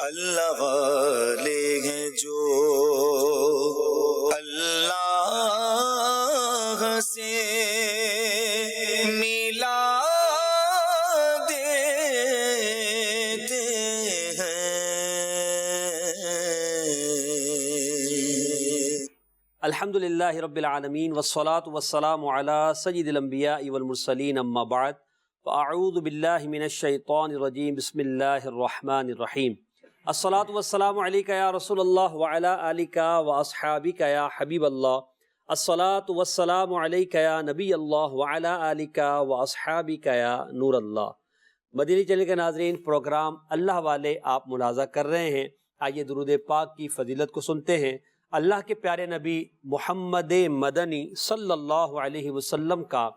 اللہ والے ہیں جو اللہ سے ملا دیتے ہیں۔ الحمدللہ رب العالمین والصلاة والسلام علی سید الانبیاء والمرسلین اما بعد فاعوذ باللہ من الشیطان الرجیم بسم اللہ الرحمن الرحیم الصلاة والسلام علیکہ یا رسول اللہ وعلی آلکہ واصحابکہ یا حبیب اللہ الصلاة والسلام علیکہ یا نبی اللہ وعلی آلکہ واصحابکہ یا نور اللہ۔ مدینی چینل کے ناظرین، پروگرام اللہ والے آپ ملاحظہ کر رہے ہیں۔ آئیے درود پاک کی فضیلت کو سنتے ہیں۔ اللہ کے پیارے نبی محمد مدنی صلی اللہ علیہ وسلم کا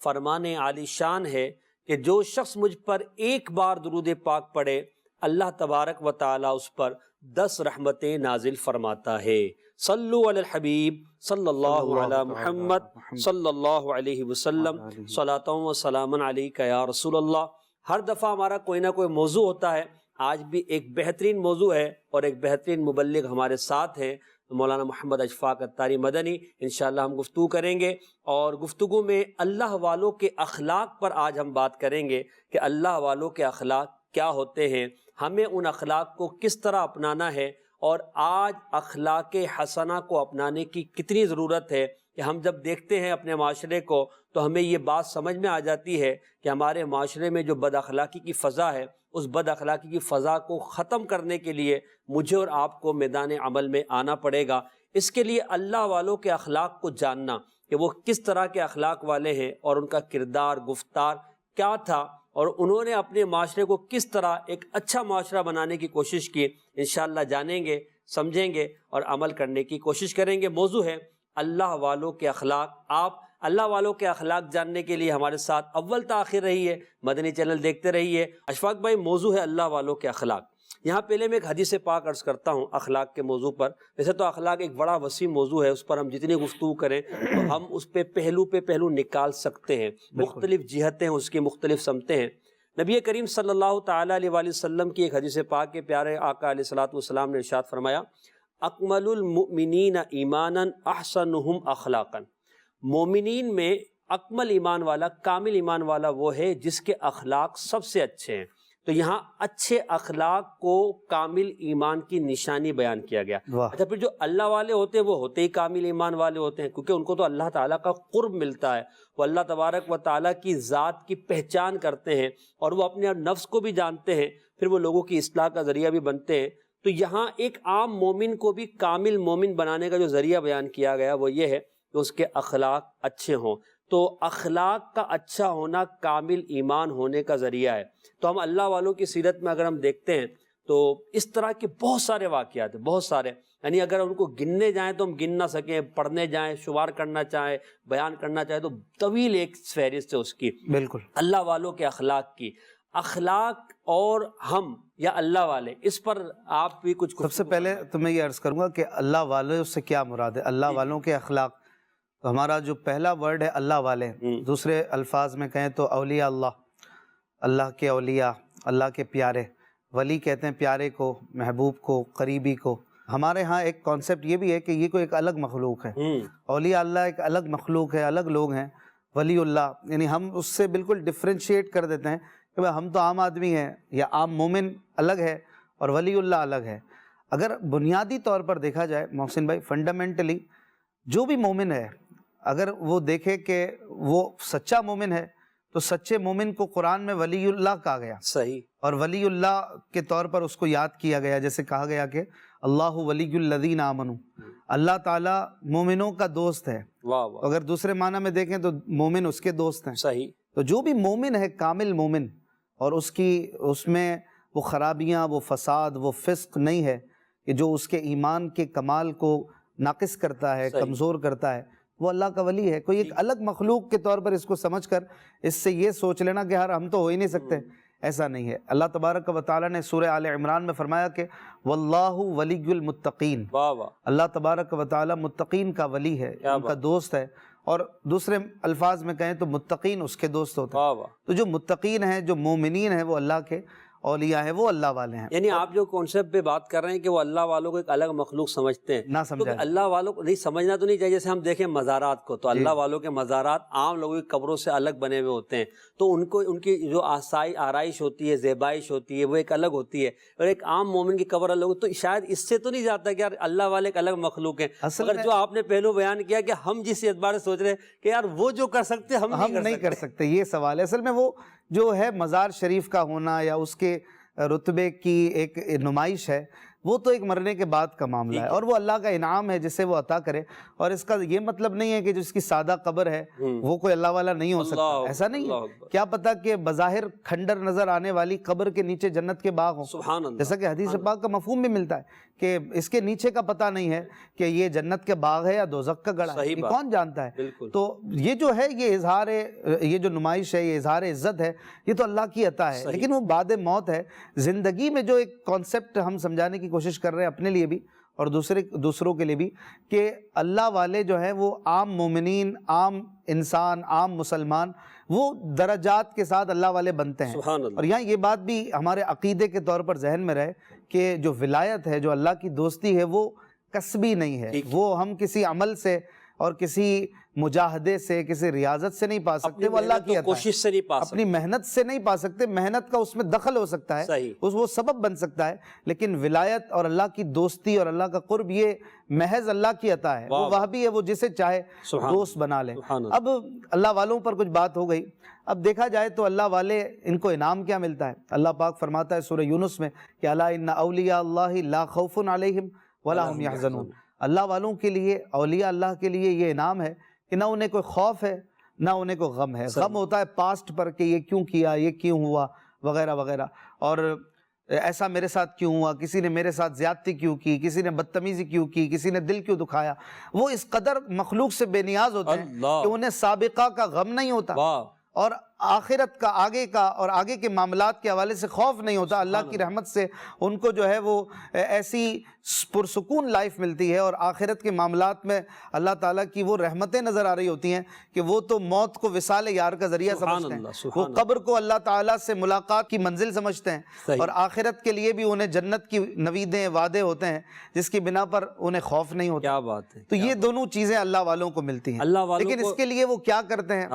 فرمان عالی شان ہے کہ جو شخص مجھ پر ایک بار درود پاک پڑھے، اللہ تبارک و تعالی اس پر 10 رحمتیں نازل فرماتا ہے۔ صلو علی الحبیب صلی اللہ علی محمد صلی اللہ علیہ وسلم صلاۃ و سلام علیک یا رسول اللہ۔ ہر دفعہ ہمارا کوئی نہ کوئی موضوع ہوتا ہے۔ آج بھی ایک بہترین موضوع ہے اور ایک بہترین مبلغ ہمارے ساتھ ہیں، مولانا محمد اشفاق اتاری مدنی۔ انشاءاللہ ہم گفتگو کریں گے اور گفتگو میں اللہ والوں کے اخلاق پر آج ہم بات کریں گے کہ اللہ والوں کے اخلاق کیا ہوتے ہیں، ہمیں ان اخلاق کو کس طرح اپنانا ہے، اور آج اخلاق حسنہ کو اپنانے کی کتنی ضرورت ہے کہ ہم جب دیکھتے ہیں اپنے معاشرے کو تو ہمیں یہ بات سمجھ میں آ جاتی ہے کہ ہمارے معاشرے میں جو بد اخلاقی کی فضا ہے، اس بد اخلاقی کی فضا کو ختم کرنے کے لیے مجھے اور آپ کو میدان عمل میں آنا پڑے گا۔ اس کے لیے اللہ والوں کے اخلاق کو جاننا کہ وہ کس طرح کے اخلاق والے ہیں اور ان کا کردار گفتار کیا تھا، اور انہوں نے اپنے معاشرے کو کس طرح ایک اچھا معاشرہ بنانے کی کوشش کی، انشاءاللہ جانیں گے، سمجھیں گے اور عمل کرنے کی کوشش کریں گے۔ موضوع ہے اللہ والوں کے اخلاق۔ آپ اللہ والوں کے اخلاق جاننے کے لیے ہمارے ساتھ اول تاخیر رہیے، مدنی چینل دیکھتے رہیے۔ اشفاق بھائی، موضوع ہے اللہ والوں کے اخلاق۔ یہاں پہلے میں ایک حدیث پاک عرض کرتا ہوں اخلاق کے موضوع پر۔ ویسے تو اخلاق ایک بڑا وسیع موضوع ہے، اس پر ہم جتنی گفتگو کریں تو ہم اس پہ پہلو نکال سکتے ہیں، مختلف جہتیں اس کی مختلف سمتیں ہیں۔ نبی کریم صلی اللہ تعالیٰ علیہ وآلہ وسلم کی ایک حدیث پاک کے پیارے آقا علیہ الصلوۃ والسلام نے ارشاد فرمایا، اکمل المؤمنین ایمانا احسنہم اخلاقا۔ مومنین میں اکمل ایمان والا، کامل ایمان والا وہ ہے جس کے اخلاق سب سے اچھے ہیں۔ تو یہاں اچھے اخلاق کو کامل ایمان کی نشانی بیان کیا گیا۔ اچھا، پھر جو اللہ والے ہوتے ہیں وہ ہوتے ہی کامل ایمان والے ہوتے ہیں، کیونکہ ان کو تو اللہ تعالیٰ کا قرب ملتا ہے، وہ اللہ تبارک و تعالیٰ کی ذات کی پہچان کرتے ہیں اور وہ اپنے نفس کو بھی جانتے ہیں، پھر وہ لوگوں کی اصلاح کا ذریعہ بھی بنتے ہیں۔ تو یہاں ایک عام مومن کو بھی کامل مومن بنانے کا جو ذریعہ بیان کیا گیا وہ یہ ہے کہ اس کے اخلاق اچھے ہوں۔ تو اخلاق کا اچھا ہونا کامل ایمان ہونے کا ذریعہ ہے۔ تو ہم اللہ والوں کی سیرت میں اگر ہم دیکھتے ہیں تو اس طرح کے بہت سارے واقعات ہیں، بہت سارے، یعنی اگر ان کو گننے جائیں تو ہم گن نہ سکیں، پڑھنے جائیں، شمار کرنا چاہیں، بیان کرنا چاہیں تو طویل ایک فہرست ہے اس کی، بالکل اللہ والوں کے اخلاق کی۔ اخلاق اور ہم یا اللہ والے، اس پر آپ بھی کچھ سب سے پہلے تو میں یہ عرض کروں گا کہ اللہ والوں سے کیا مراد ہے، اللہ والوں کے اخلاق۔ تو ہمارا جو پہلا ورڈ ہے اللہ والے، دوسرے الفاظ میں کہیں تو اولیاء اللہ، اللہ کے اولیاء، اللہ کے پیارے۔ ولی کہتے ہیں پیارے کو، محبوب کو، قریبی کو۔ ہمارے ہاں ایک کانسیپٹ یہ بھی ہے کہ یہ کوئی ایک الگ مخلوق ہے، اولیاء اللہ ایک الگ مخلوق ہے، الگ لوگ ہیں۔ ولی اللہ یعنی ہم اس سے بالکل ڈفرینشیٹ کر دیتے ہیں کہ ہم تو عام آدمی ہیں، یا عام مومن الگ ہے اور ولی اللہ الگ ہے۔ اگر بنیادی طور پر دیکھا جائے محسن بھائی، فنڈامنٹلی جو بھی مومن ہے، اگر وہ دیکھے کہ وہ سچا مومن ہے تو سچے مومن کو قرآن میں ولی اللہ کہا گیا، صحیح، اور ولی اللہ کے طور پر اس کو یاد کیا گیا، جیسے کہا گیا کہ اللہ ولی الذین آمنوا، اللہ تعالیٰ مومنوں کا دوست ہے۔ اگر دوسرے معنی میں دیکھیں تو مومن اس کے دوست ہیں، صحیح۔ تو جو بھی مومن ہے کامل مومن، اور اس میں وہ خرابیاں، وہ فساد، وہ فسق نہیں ہے کہ جو اس کے ایمان کے کمال کو ناقص کرتا ہے، کمزور کرتا ہے، وہ اللہ کا ولی ہے۔ کوئی ایک الگ مخلوق کے طور پر اس کو سمجھ کر اس سے یہ سوچ لینا کہ یار ہم تو ہو ہی نہیں سکتے، ایسا نہیں ہے۔ اللہ تبارک و تعالیٰ نے سورہ آل عمران میں فرمایا کہ واللہ ولی المتقین، اللہ تبارک و تعالیٰ متقین کا ولی ہے، ان کا دوست ہے۔ اور دوسرے الفاظ میں کہیں تو متقین اس کے دوست ہوتے ہیں۔ تو جو متقین ہیں، جو مومنین ہیں وہ اللہ کے، اولیاء ہیں وہ اللہ والے ہیں. یعنی آپ جو کانسیپٹ پہ بات کر رہے ہیں کہ وہ اللہ والوں کو ایک الگ مخلوق سمجھتے ہیں، نہ سمجھا تو اللہ والوں کو نہیں سمجھنا تو نہیں چاہیے. جیسے ہم دیکھیں مزارات کو، تو اللہ والوں کے مزارات عام لوگوں کی قبروں سے الگ بنے ہوئے ہوتے ہیں، تو ان کو ان کی جو آرائش ہوتی ہے، زیبائش ہوتی ہے، وہ ایک الگ ہوتی ہے، اور ایک عام مومن کی قبر الگ. تو شاید اس سے تو نہیں جاتا کہ یار اللہ والے ایک الگ مخلوق ہیں. اگر جو آپ نے پہلو بیان کیا کہ ہم جس اعتبار سے سوچ رہے ہیں کہ یار وہ جو کر سکتے ہم نہیں کر سکتے، یہ سوال ہے. اصل میں وہ جو ہے مزار شریف کا ہونا یا اس کے رتبے کی ایک نمائش ہے، وہ تو ایک مرنے کے بعد کا معاملہ ہے، اور وہ اللہ کا انعام ہے جسے وہ عطا کرے. اور اس کا یہ مطلب نہیں ہے کہ جس کی سادہ قبر ہے وہ کوئی اللہ والا نہیں ہو سکتا، ایسا نہیں ہے. کیا پتہ کہ بظاہر کھنڈر نظر آنے والی قبر کے نیچے جنت کے باغ ہوں. سبحان اللہ. جیسا کہ حدیث پاک کا مفہوم بھی ملتا ہے کہ اس کے نیچے کا پتہ نہیں ہے کہ یہ جنت کے باغ ہے یا دوزخ کا گڑھا ہے، یہ کون جانتا ہے. تو یہ جو ہے یہ اظہار، یہ جو نمائش ہے، یہ اظہار عزت ہے، یہ تو اللہ کی عطا ہے. لیکن وہ بعد موت ہے. زندگی میں جو ایک کانسیپٹ ہم سمجھانے کی کوشش کر رہے ہیں اپنے لیے بھی اور دوسروں کے لیے بھی، کہ اللہ والے جو ہیں وہ عام مومنین، عام انسان، عام مسلمان، وہ درجات کے ساتھ اللہ والے بنتے ہیں. اور یہاں یہ بات بھی ہمارے عقیدے کے طور پر ذہن میں رہے کہ جو ولایت ہے، جو اللہ کی دوستی ہے، وہ کسبی نہیں ہے. وہ ہم کسی عمل سے اور کسی مجاہدے سے، کسی ریاضت سے نہیں پا سکتے، وہ اللہ کی عطا ہے. کوشش سے نہیں پا سکتے، اپنی محنت سے نہیں پا سکتے. محنت کا اس میں دخل ہو سکتا ہے، وہ سبب بن سکتا ہے، لیکن ولایت اور اللہ کی دوستی اور اللہ کا قرب یہ محض اللہ کی عطا ہے. وہ وہابی ہے، وہ جسے چاہے دوست بنا لے. اب اللہ والوں پر کچھ بات ہو گئی. اب دیکھا جائے تو اللہ والے، ان کو انعام کیا ملتا ہے؟ اللہ پاک فرماتا ہے سورہ یونس میں کہ الا ان اولیاء اللہ لا خوف علیہم ولا هم يحزنون. اللہ والوں کے لیے، اولیاء اللہ کے لیے یہ انعام ہے کہ نہ انہیں کوئی خوف ہے، نہ انہیں کوئی غم ہے. غم ہوتا ہے پاسٹ پر کہ یہ کیوں کیا، یہ کیوں ہوا، وغیرہ وغیرہ، اور ایسا میرے ساتھ کیوں ہوا، کسی نے میرے ساتھ زیادتی کیوں کی، کسی نے بدتمیزی کیوں کی، کسی نے دل کیوں دکھایا. وہ اس قدر مخلوق سے بے نیاز ہوتے ہیں کہ انہیں سابقہ کا غم نہیں ہوتا، اور آخرت کا، آگے کا اور آگے کے معاملات کے حوالے سے خوف نہیں ہوتا. اللہ کی رحمت سے ان کو جو ہے وہ ایسی پرسکون لائف ملتی ہے، اور آخرت کے معاملات میں اللہ تعالیٰ کی وہ رحمتیں نظر آ رہی ہوتی ہیں کہ وہ تو موت کو وصال یار کا ذریعہ سمجھتے ہیں، وہ قبر کو اللہ تعالیٰ سے ملاقات کی منزل سمجھتے ہیں، اور آخرت کے لیے بھی انہیں جنت کی نویدیں، وعدے ہوتے ہیں جس کی بنا پر انہیں خوف نہیں ہوتا. کیا بات ہے. تو یہ دونوں چیزیں اللہ والوں کو ملتی ہیں، لیکن اس کے لیے وہ کیا کرتے ہیں؟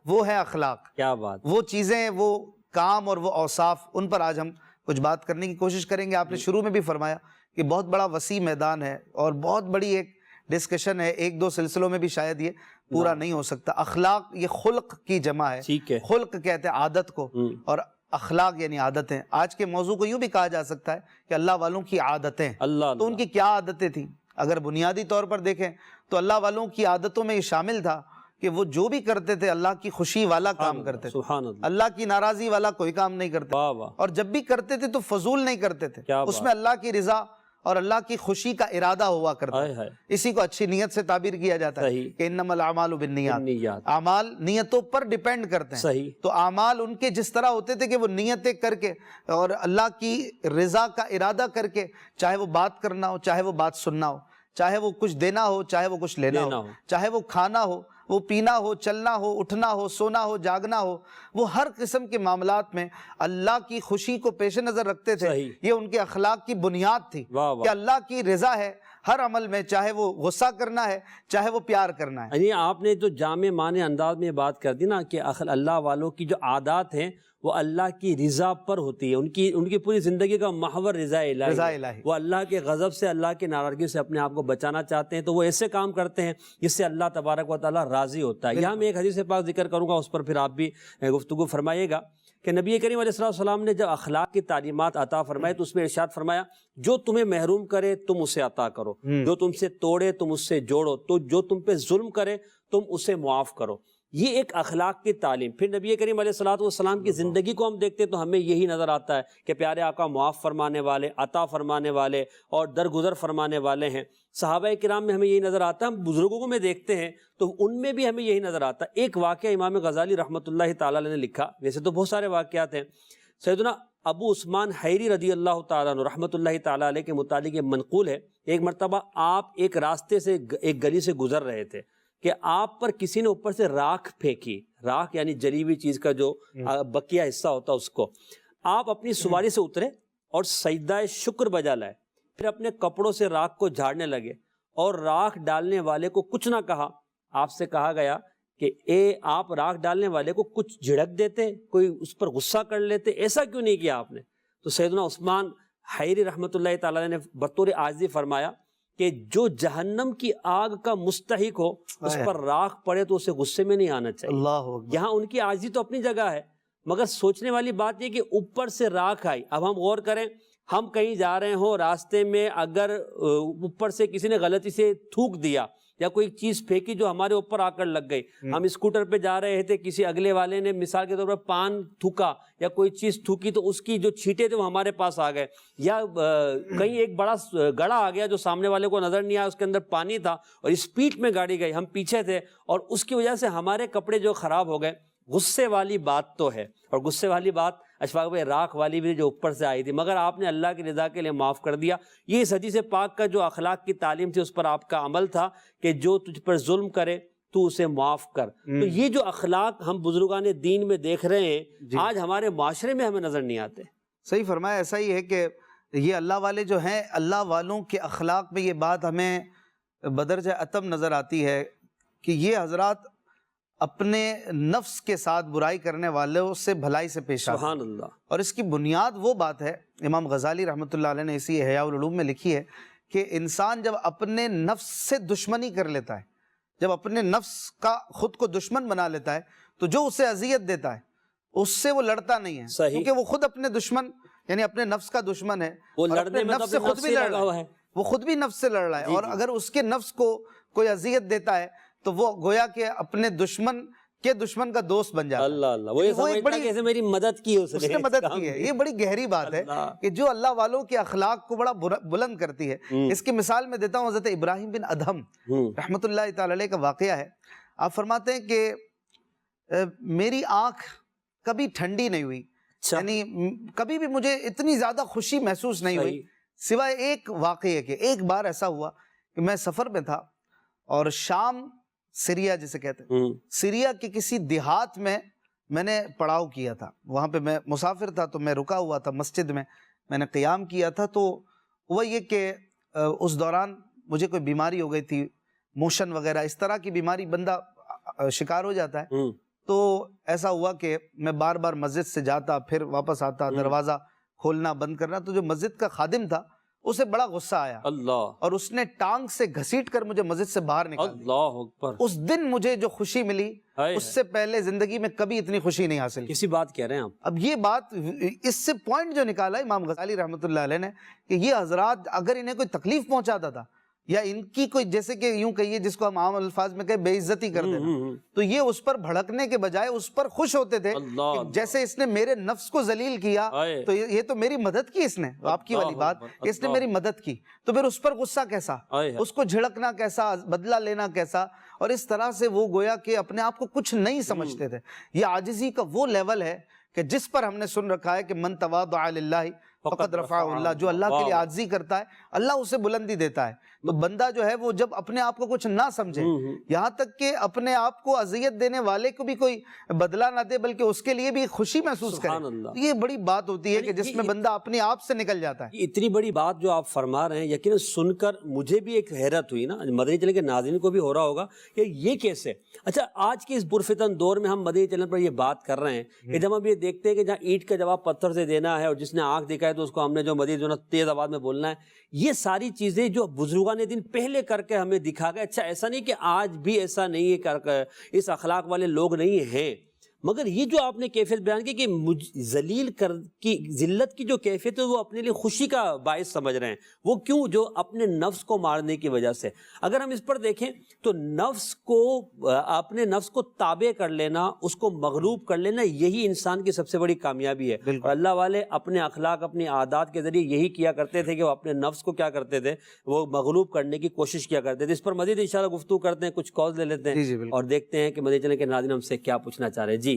وہ ہے اخلاق. کیا بات. وہ چیزیں، وہ کام اور وہ اوصاف، ان پر آج ہم کچھ بات کرنے کی کوشش کریں گے. آپ نے شروع میں بھی فرمایا کہ بہت بڑا وسیع میدان ہے اور بہت بڑی ایک ڈسکشن ہے، ایک دو سلسلوں میں بھی شاید یہ پورا نہیں ہو سکتا. اخلاق یہ خلق کی جمع ہے. خلق کہتے ہیں عادت کو، اور اخلاق یعنی عادتیں. آج کے موضوع کو یوں بھی کہا جا سکتا ہے کہ اللہ والوں کی عادتیں. تو ان کی کیا عادتیں تھیں؟ اگر بنیادی طور پر دیکھیں تو اللہ والوں کی عادتوں میں یہ شامل تھا کہ وہ جو بھی کرتے تھے اللہ کی خوشی والا کام کرتے تھے، اللہ کی ناراضی والا کوئی کام نہیں کرتے. اور جب بھی کرتے تھے تو فضول نہیں کرتے تھے، اس میں اللہ کی رضا اور اللہ کی خوشی کا ارادہ ہوا کرتا ہے. اسی کو اچھی نیت سے تعبیر کیا جاتا ہے کہ انما الاعمال بالنیات. اعمال نیتوں پر ڈیپینڈ کرتے ہیں. تو اعمال ان کے جس طرح ہوتے تھے کہ وہ نیتیں کر کے اور اللہ کی رضا کا ارادہ کر کے، چاہے وہ بات کرنا ہو، چاہے وہ بات سننا ہو، چاہے وہ کچھ دینا ہو، چاہے وہ کچھ لینا ہو، چاہے وہ کھانا ہو، وہ پینا ہو، چلنا ہو، اٹھنا ہو، سونا ہو، جاگنا ہو، وہ ہر قسم کے معاملات میں اللہ کی خوشی کو پیش نظر رکھتے تھے. یہ ان کے اخلاق کی بنیاد تھی کہ اللہ کی رضا ہے ہر عمل میں، چاہے وہ غصہ کرنا ہے، چاہے وہ پیار کرنا ہے. یعنی آپ نے جو جامع معنی انداز میں بات کر دی نا کہ اللہ والوں کی جو عادات ہیں وہ اللہ کی رضا پر ہوتی ہے. ان کی پوری زندگی کا محور رضا الہی. وہ اللہ کے غضب سے، اللہ کی ناراضگی سے اپنے آپ کو بچانا چاہتے ہیں، تو وہ ایسے کام کرتے ہیں جس سے اللہ تبارک و تعالیٰ راضی ہوتا ہے. یہاں میں ایک حدیث پاک ذکر کروں گا، اس پر پھر آپ بھی گفتگو فرمائیے گا کہ نبی کریم علیہ السلام نے جب اخلاق کی تعلیمات عطا فرمائے تو اس میں ارشاد فرمایا جو تمہیں محروم کرے تم اسے عطا کرو، جو تم سے توڑے تم اس سے جوڑو، تو جو تم پہ ظلم کرے تم اسے معاف کرو. یہ ایک اخلاق کی تعلیم. پھر نبی کریم علیہ السلام کی زندگی کو ہم دیکھتے ہیں تو ہمیں یہی نظر آتا ہے کہ پیارے آقا معاف فرمانے والے، عطا فرمانے والے اور درگزر فرمانے والے ہیں. صحابہ کرام میں ہمیں یہی نظر آتا ہے. ہم بزرگوں کو میں دیکھتے ہیں تو ان میں بھی ہمیں یہی نظر آتا ہے. ایک واقعہ امام غزالی رحمۃ اللہ تعالیٰ علیہ نے لکھا، ویسے تو بہت سارے واقعات ہیں. سیدنا ابو عثمان حیری رضی اللہ تعالیٰ عنہ رحمۃ اللہ تعالیٰ علیہ کے متعلق یہ منقول ہے. ایک مرتبہ آپ ایک راستے سے، ایک گلی سے گزر رہے تھے کہ آپ پر کسی نے اوپر سے راکھ پھینکی. راکھ یعنی جلی ہوئی چیز کا جو بقیہ حصہ ہوتا اس کو. آپ اپنی سواری سے اترے اور سجدہ شکر بجا لائے، پھر اپنے کپڑوں سے راکھ کو جھاڑنے لگے اور راکھ ڈالنے والے کو کچھ نہ کہا۔ آپ سے کہا گیا کہ آپ راکھ ڈالنے والے کو کچھ جھڑک دیتے، کوئی اس پر غصہ کر لیتے، ایسا کیوں نہیں کیا آپ نے؟ تو سیدنا عثمان حیری رحمۃ اللہ تعالیٰ نے بطور عاجزی فرمایا کہ جو جہنم کی آگ کا مستحق ہو اس پر راکھ پڑے تو اسے غصے میں نہیں آنا چاہیے۔ اللہ اکبر۔ یہاں ان کی عاجزی تو اپنی جگہ ہے، مگر سوچنے والی بات یہ کہ اوپر سے راکھ آئی۔ اب ہم غور کریں، ہم کہیں جا رہے ہوں، راستے میں اگر اوپر سے کسی نے غلطی سے تھوک دیا یا کوئی چیز پھینکی جو ہمارے اوپر آ کر لگ گئی، ہم اسکوٹر پہ جا رہے تھے، کسی اگلے والے نے مثال کے طور پر پان تھوکا یا کوئی چیز تھوکی تو اس کی جو چھینٹے تھے وہ ہمارے پاس آ گئے، یا کہیں ایک بڑا گڑھا آ گیا جو سامنے والے کو نظر نہیں آیا، اس کے اندر پانی تھا اور اسپیڈ میں گاڑی گئی، ہم پیچھے تھے اور اس کی وجہ سے ہمارے کپڑے جو خراب ہو گئے، غصے والی بات تو ہے۔ اور غصے والی بات اشفاق بھائی راکھ والی بھی جو اوپر سے آئی تھی، مگر آپ نے اللہ کی رضا کے لیے معاف کر دیا۔ یہ اس حدیث پاک کا جو اخلاق کی تعلیم تھی اس پر آپ کا عمل تھا کہ جو تجھ پر ظلم کرے تو اسے معاف کر۔ تو یہ جو اخلاق ہم بزرگان دین میں دیکھ رہے ہیں آج ہمارے معاشرے میں ہمیں نظر نہیں آتے۔ صحیح فرمایا، ایسا ہی ہے کہ یہ اللہ والے جو ہیں، اللہ والوں کے اخلاق میں یہ بات ہمیں بدرجہ اتم نظر آتی ہے کہ یہ حضرات اپنے نفس کے ساتھ برائی کرنے والوں سے بھلائی سے پیش آتے ہیں۔ سبحان اللہ۔ اور اس کی بنیاد وہ بات ہے، امام غزالی رحمۃ اللہ علیہ نے اسی احیاء العلوم میں لکھی ہے کہ انسان جب اپنے نفس سے دشمنی کر لیتا ہے، جب اپنے نفس کا خود کو دشمن بنا لیتا ہے تو جو اسے اذیت دیتا ہے اس سے وہ لڑتا نہیں ہے، صحیح، کیونکہ وہ خود اپنے دشمن یعنی اپنے نفس کا دشمن ہے، وہ اور لڑنے اپنے میں تو نفس سے اپنے خود نفس بھی سے لڑ لگا رہا ہوا ہے، ہے۔ وہ خود بھی نفس سے لڑ رہا ہے، اور اگر اس کے نفس کو کوئی اذیت دیتا ہے تو وہ گویا کہ اپنے دشمن کے دشمن کا دوست بن جاتا ہے۔ اللہ اللہ، وہ یہ سمجھتا ہے کہ ایسے میری مدد کی اس نے مدد کی ہے۔ یہ بڑی گہری بات ہے کہ جو اللہ والوں کے اخلاق کو بڑا بلند کرتی ہے۔ اس کی مثال میں دیتا ہوں، حضرت ابراہیم بن ادھم رحمۃ اللہ تعالی علیہ کا واقعہ ہے۔ آپ فرماتے ہیں کہ میری آنکھ کبھی ٹھنڈی نہیں ہوئی، یعنی کبھی بھی مجھے اتنی زیادہ خوشی محسوس نہیں ہوئی سوائے ایک واقعے کے۔ ایک بار ایسا ہوا کہ میں سفر میں تھا اور شام، سیریا جسے کہتے ہیں، سیریا کے کسی دیہات میں میں نے پڑاؤ کیا تھا۔ وہاں پہ میں مسافر تھا تو میں رکا ہوا تھا مسجد میں نے قیام کیا تھا۔ تو وہ یہ کہ اس دوران مجھے کوئی بیماری ہو گئی تھی، موشن وغیرہ اس طرح کی بیماری، بندہ شکار ہو جاتا ہے۔ تو ایسا ہوا کہ میں بار بار مسجد سے جاتا، پھر واپس آتا، دروازہ کھولنا بند کرنا۔ تو جو مسجد کا خادم تھا اسے بڑا غصہ آیا اللہ، اور اس نے ٹانگ سے گھسیٹ کر مجھے مسجد سے باہر نکال دیا۔ اللہ اکبر۔ اس دن مجھے جو خوشی ملی اس سے پہلے زندگی میں کبھی اتنی خوشی نہیں حاصل کی۔ کسی بات کہہ رہے ہیں آپ؟ اب یہ بات، اس سے پوائنٹ جو نکالا امام غزالی رحمۃ اللہ علیہ نے کہ یہ حضرات اگر انہیں کوئی تکلیف پہنچاتا تھا یا ان کی کوئی، جیسے کہ یوں کہیے جس کو ہم عام الفاظ میں کہیں بے عزتی کر دینا، تو یہ اس پر بھڑکنے کے بجائے اس پر خوش ہوتے تھے کہ جیسے اس نے میرے نفس کو ذلیل کیا تو یہ تو میری مدد کی، اس نے آپ کی والی بات، اس نے میری مدد کی، تو پھر اس پر غصہ کیسا، اس کو جھڑکنا کیسا، بدلہ لینا کیسا۔ اور اس طرح سے وہ گویا کہ اپنے آپ کو کچھ نہیں سمجھتے تھے۔ یہ عاجزی کا وہ لیول ہے کہ جس پر ہم نے سن رکھا ہے کہ من تواضع للہ فقد رفعہ اللہ، جو اللہ کے لیے عاجزی کرتا ہے اللہ اسے بلندی دیتا ہے۔ تو بندہ جو ہے وہ جب اپنے آپ کو کچھ نہ سمجھے، یہاں تک کہ اپنے آپ کو اذیت دینے والے کو بھی کوئی بدلہ نہ دے بلکہ اس کے لیے بھی خوشی محسوس کرے، یہ بڑی بات ہوتی ہے کہ جس میں بندہ اپنے آپ سے نکل جاتا ہے۔ اتنی بڑی بات جو آپ فرما رہے ہیں، یقیناً سن کر مجھے بھی ایک حیرت ہوئی نا، مدنی چینل کے ناظرین کو بھی ہو رہا ہوگا کہ یہ کیسے۔ اچھا، آج کے اس پرفتن دور میں ہم مدنی چینل پر یہ بات کر رہے ہیں کہ جب ہم یہ دیکھتے ہیں کہ جہاں اینٹ کا جواب پتھر سے دینا ہے اور جس نے آنکھ دکھائے تو اس کو ہم نے جو مزید جو نا تیز آواز میں بولنا ہے، یہ ساری چیزیں جو بزرگان دین پہلے کر کے ہمیں دکھا گئے۔ اچھا، ایسا نہیں کہ آج بھی ایسا نہیں ہے، اس اخلاق والے لوگ نہیں ہیں، مگر یہ جو آپ نے کیفیت بیان کی کہ ذلیل کر کی ذلت کی جو کیفیت ہے وہ اپنے لیے خوشی کا باعث سمجھ رہے ہیں، وہ کیوں؟ جو اپنے نفس کو مارنے کی وجہ سے۔ اگر ہم اس پر دیکھیں تو نفس کو، اپنے نفس کو تابع کر لینا، اس کو مغلوب کر لینا، یہی انسان کی سب سے بڑی کامیابی ہے۔ اور اللہ والے اپنے اخلاق، اپنی عادات کے ذریعے یہی کیا کرتے تھے کہ وہ اپنے نفس کو کیا کرتے تھے، وہ مغلوب کرنے کی کوشش کیا کرتے تھے۔ اس پر مزید انشاءاللہ گفتگو کرتے ہیں، کچھ کال لے لیتے ہیں اور دیکھتے ہیں کہ مدنی چینل کے ناظرین ہم سے کیا پوچھنا چاہ رہے ہیں۔ جی،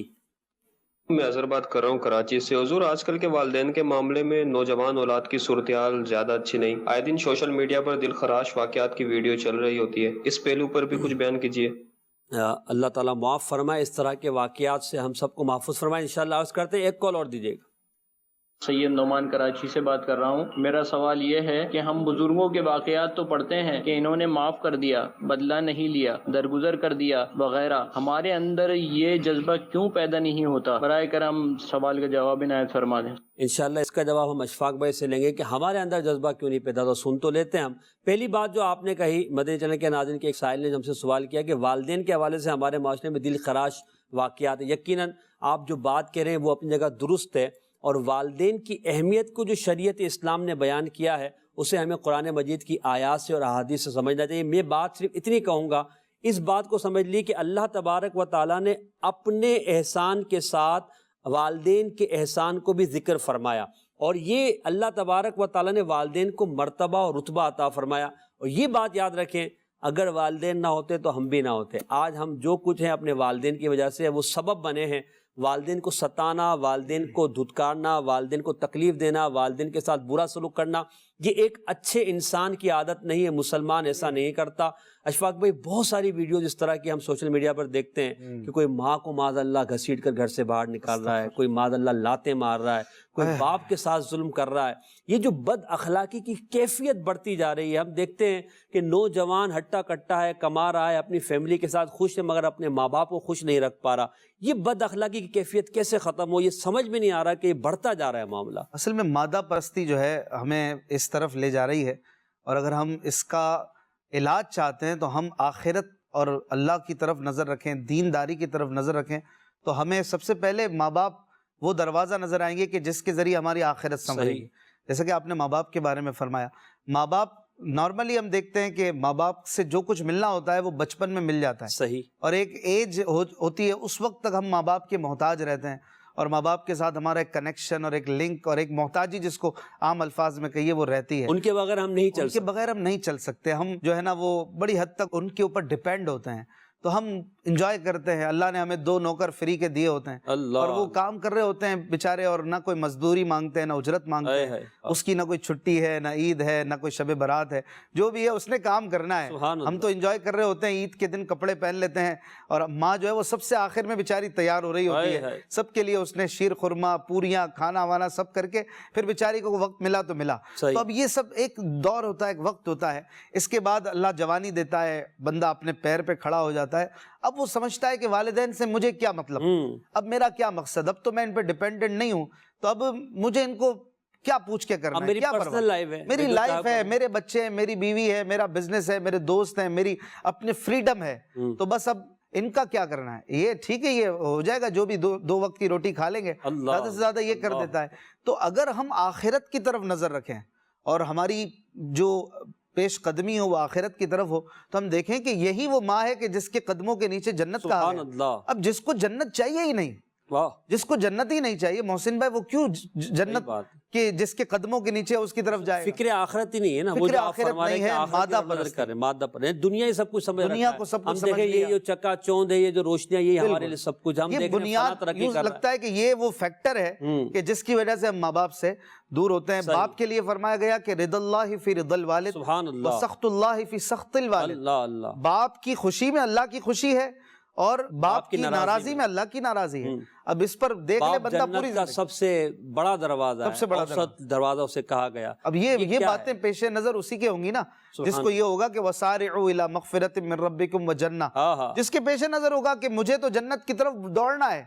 میں اظہر بات کر رہا ہوں کراچی سے۔ حضور، آج کل کے والدین کے معاملے میں نوجوان اولاد کی صورتحال زیادہ اچھی نہیں، آئے دن سوشل میڈیا پر دل خراش واقعات کی ویڈیو چل رہی ہوتی ہے، اس پہلو پر بھی کچھ بیان کیجیے۔ اللہ تعالیٰ معاف فرمائے، اس طرح کے واقعات سے ہم سب کو محفوظ فرمائے۔ انشاءاللہ عرض کرتے ہیں، ایک کال اور دیجیے گا۔ سید نعمان کراچی سے بات کر رہا ہوں۔ میرا سوال یہ ہے کہ ہم بزرگوں کے واقعات تو پڑھتے ہیں کہ انہوں نے معاف کر دیا، بدلہ نہیں لیا، درگزر کر دیا وغیرہ، ہمارے اندر یہ جذبہ کیوں پیدا نہیں ہوتا؟ برائے کرم سوال کا جواب عنایت فرما دیں۔ انشاءاللہ اس کا جواب ہم اشفاق بھائی سے لیں گے کہ ہمارے اندر جذبہ کیوں نہیں پیدا، تو سن تو لیتے ہیں ہم۔ پہلی بات جو آپ نے کہی، مدنی چینل کے ناظرین کے ایک سائل نے ہم سے سوال کیا کہ والدین کے حوالے سے ہمارے معاشرے میں دل خراش واقعات ہیں۔ یقیناً آپ جو بات کہہ رہے ہیں وہ اپنی جگہ درست ہے، اور والدین کی اہمیت کو جو شریعت اسلام نے بیان کیا ہے اسے ہمیں قرآن مجید کی آیات سے اور احادیث سے سمجھنا چاہیے۔ میں بات صرف اتنی کہوں گا، اس بات کو سمجھ لی کہ اللہ تبارک و تعالیٰ نے اپنے احسان کے ساتھ والدین کے احسان کو بھی ذکر فرمایا، اور یہ اللہ تبارک و تعالیٰ نے والدین کو مرتبہ اور رتبہ عطا فرمایا۔ اور یہ بات یاد رکھیں، اگر والدین نہ ہوتے تو ہم بھی نہ ہوتے۔ آج ہم جو کچھ ہیں اپنے والدین کی وجہ سے وہ سبب بنے ہیں۔ والدین کو ستانا، والدین کو دھتکارنا، والدین کو تکلیف دینا، والدین کے ساتھ برا سلوک کرنا، یہ ایک اچھے انسان کی عادت نہیں ہے۔ مسلمان ایسا نہیں کرتا۔ اشفاق بھائی، بہت ساری ویڈیوز اس طرح کی ہم سوشل میڈیا پر دیکھتے ہیں کہ کوئی ماں کو معاذ اللہ گھسیٹ کر گھر سے باہر نکال رہا ہے، کوئی معاذ اللہ لاتیں مار رہا ہے، کوئی باپ کے ساتھ ظلم کر رہا ہے۔ یہ جو بد اخلاقی کی کیفیت بڑھتی جا رہی ہے، ہم دیکھتے ہیں کہ نوجوان ہٹا کٹا ہے، کما رہا ہے، اپنی فیملی کے ساتھ خوش ہے، مگر اپنے ماں باپ کو خوش نہیں رکھ پا رہا۔ یہ بد اخلاقی کی کیفیت کیسے ختم ہو؟ یہ سمجھ میں نہیں آ رہا کہ یہ بڑھتا جا رہا ہے معاملہ۔ اصل میں مادہ پرستی جو ہے ہمیں اس طرف لے جا رہی ہے، اور اگر ہم اس کا علاج چاہتے ہیں تو ہم آخرت اور اللہ کی طرف نظر رکھیں، دینداری کی طرف نظر رکھیں، تو ہمیں سب سے پہلے ماں باپ وہ دروازہ نظر آئیں گے کہ جس کے ذریعے ہماری آخرت سنورے گی۔ جیسا کہ آپ نے ماں باپ کے بارے میں فرمایا، ماں باپ نارملی ہم دیکھتے ہیں کہ ماں باپ سے جو کچھ ملنا ہوتا ہے وہ بچپن میں مل جاتا ہے، صحیح، اور ایک ایج ہوتی ہے، اس وقت تک ہم ماں باپ کے محتاج رہتے ہیں، اور ماں باپ کے ساتھ ہمارا ایک کنیکشن اور ایک لنک اور ایک محتاجی جس کو عام الفاظ میں کہیے وہ رہتی ہے۔ ان کے بغیر ہم نہیں چل ان کے بغیر ہم نہیں چل سکتے، ہم جو ہے نا وہ بڑی حد تک ان کے اوپر ڈیپینڈ ہوتے ہیں، تو ہم انجوائے کرتے ہیں۔ اللہ نے ہمیں 2 نوکر فری کے دیے ہوتے ہیں، اور وہ کام کر رہے ہوتے ہیں بیچارے، اور نہ کوئی مزدوری مانگتے ہیں، نہ اجرت مانگتے ہیں، اس کی نہ کوئی چھٹی ہے، نہ عید ہے، نہ کوئی شب برات ہے، جو بھی ہے اس نے کام کرنا ہے۔ ہم تو انجوائے کر رہے ہوتے ہیں، عید کے دن کپڑے پہن لیتے ہیں، اور ماں جو ہے وہ سب سے آخر میں بیچاری تیار ہو رہی ہوتی ہے، سب کے لیے اس نے شیر خورما، پوریاں، کھانا وانا سب کر کے پھر بیچاری کو وقت ملا تو ملا۔ تو اب یہ سب ایک دور ہوتا ہے، ایک وقت ہوتا ہے، اس کے بعد اللہ جوانی دیتا ہے، بندہ اپنے پیر پہ کھڑا ہو جاتا ہے۔ اب وہ سمجھتا ہے کہ والدین سے مجھے کیا مطلب، اب میرا کیا مقصد، اب تو میں ان پہ ڈیپینڈنٹ نہیں ہوں، تو اب مجھے ان کو کیا پوچھ کے کرنا ہے، کیا پرواہ، میری لائف ہے، میرے بچے ہیں، میری بیوی ہے، میرا بزنس ہے، میرے دوست ہیں، میری اپنی فریڈم ہے، تو بس اب ان کا کیا کرنا ہے۔ یہ ٹھیک ہے، یہ ہو جائے گا، جو بھی 2 وقت کی روٹی کھا لیں گے، زیادہ سے زیادہ یہ کر دیتا ہے۔ تو اگر ہم آخرت کی طرف نظر رکھیں اور ہماری جو پیش قدمی ہو وہ آخرت کی طرف ہو، تو ہم دیکھیں کہ یہی وہ ماں ہے کہ جس کے قدموں کے نیچے جنت کہا گیا۔ اب جس کو جنت چاہیے ہی نہیں، جس کو جنت ہی نہیں چاہیے، محسن بھائی، وہ کیوں جنت کہ جس کے قدموں کے نیچے اس کی طرف جائے؟ فکر آخرت ہی نہیں ہے نا، وہ جو آپ فرما رہے ہیں مادہ پرست ہے، مادہ پرست، دنیا ہی سب کچھ سمجھ رہا ہے، دنیا کو سب کچھ سمجھ لیا۔ یہ جو چکا چوند ہے، یہ جو روشنیاں، یہ ہمارے لیے سب کچھ، ہم دیکھ رہے ہیں ترقی کر رہا ہے۔ لگتا ہے کہ یہ وہ فیکٹر ہے کہ جس کی وجہ سے ہم ماں باپ سے دور ہوتے ہیں۔ باپ کے لیے فرمایا گیا کہ رضا اللہ فی رضا الوالد وسخط اللہ فی سخط الوالد، باپ کی خوشی میں اللہ کی خوشی ہے، اور باپ کی ناراضی میں اللہ کی ناراضی ہے۔ اب اس پر دیکھ لے بندہ پوری کا سب سے بڑا دروازہ ہے، سب سے بڑا دروازہ اسے کہا گیا۔ اب یہ باتیں پیش نظر اسی کے ہوں گی نا، جس کو یہ ہوگا کہ وَسَارِعُوا إِلَىٰ مَغْفِرَةٍ مِّن رَبِّكُمْ وَجَنَّةٍ، جس کے پیش نظر ہوگا کہ مجھے تو جنت کی طرف دوڑنا ہے،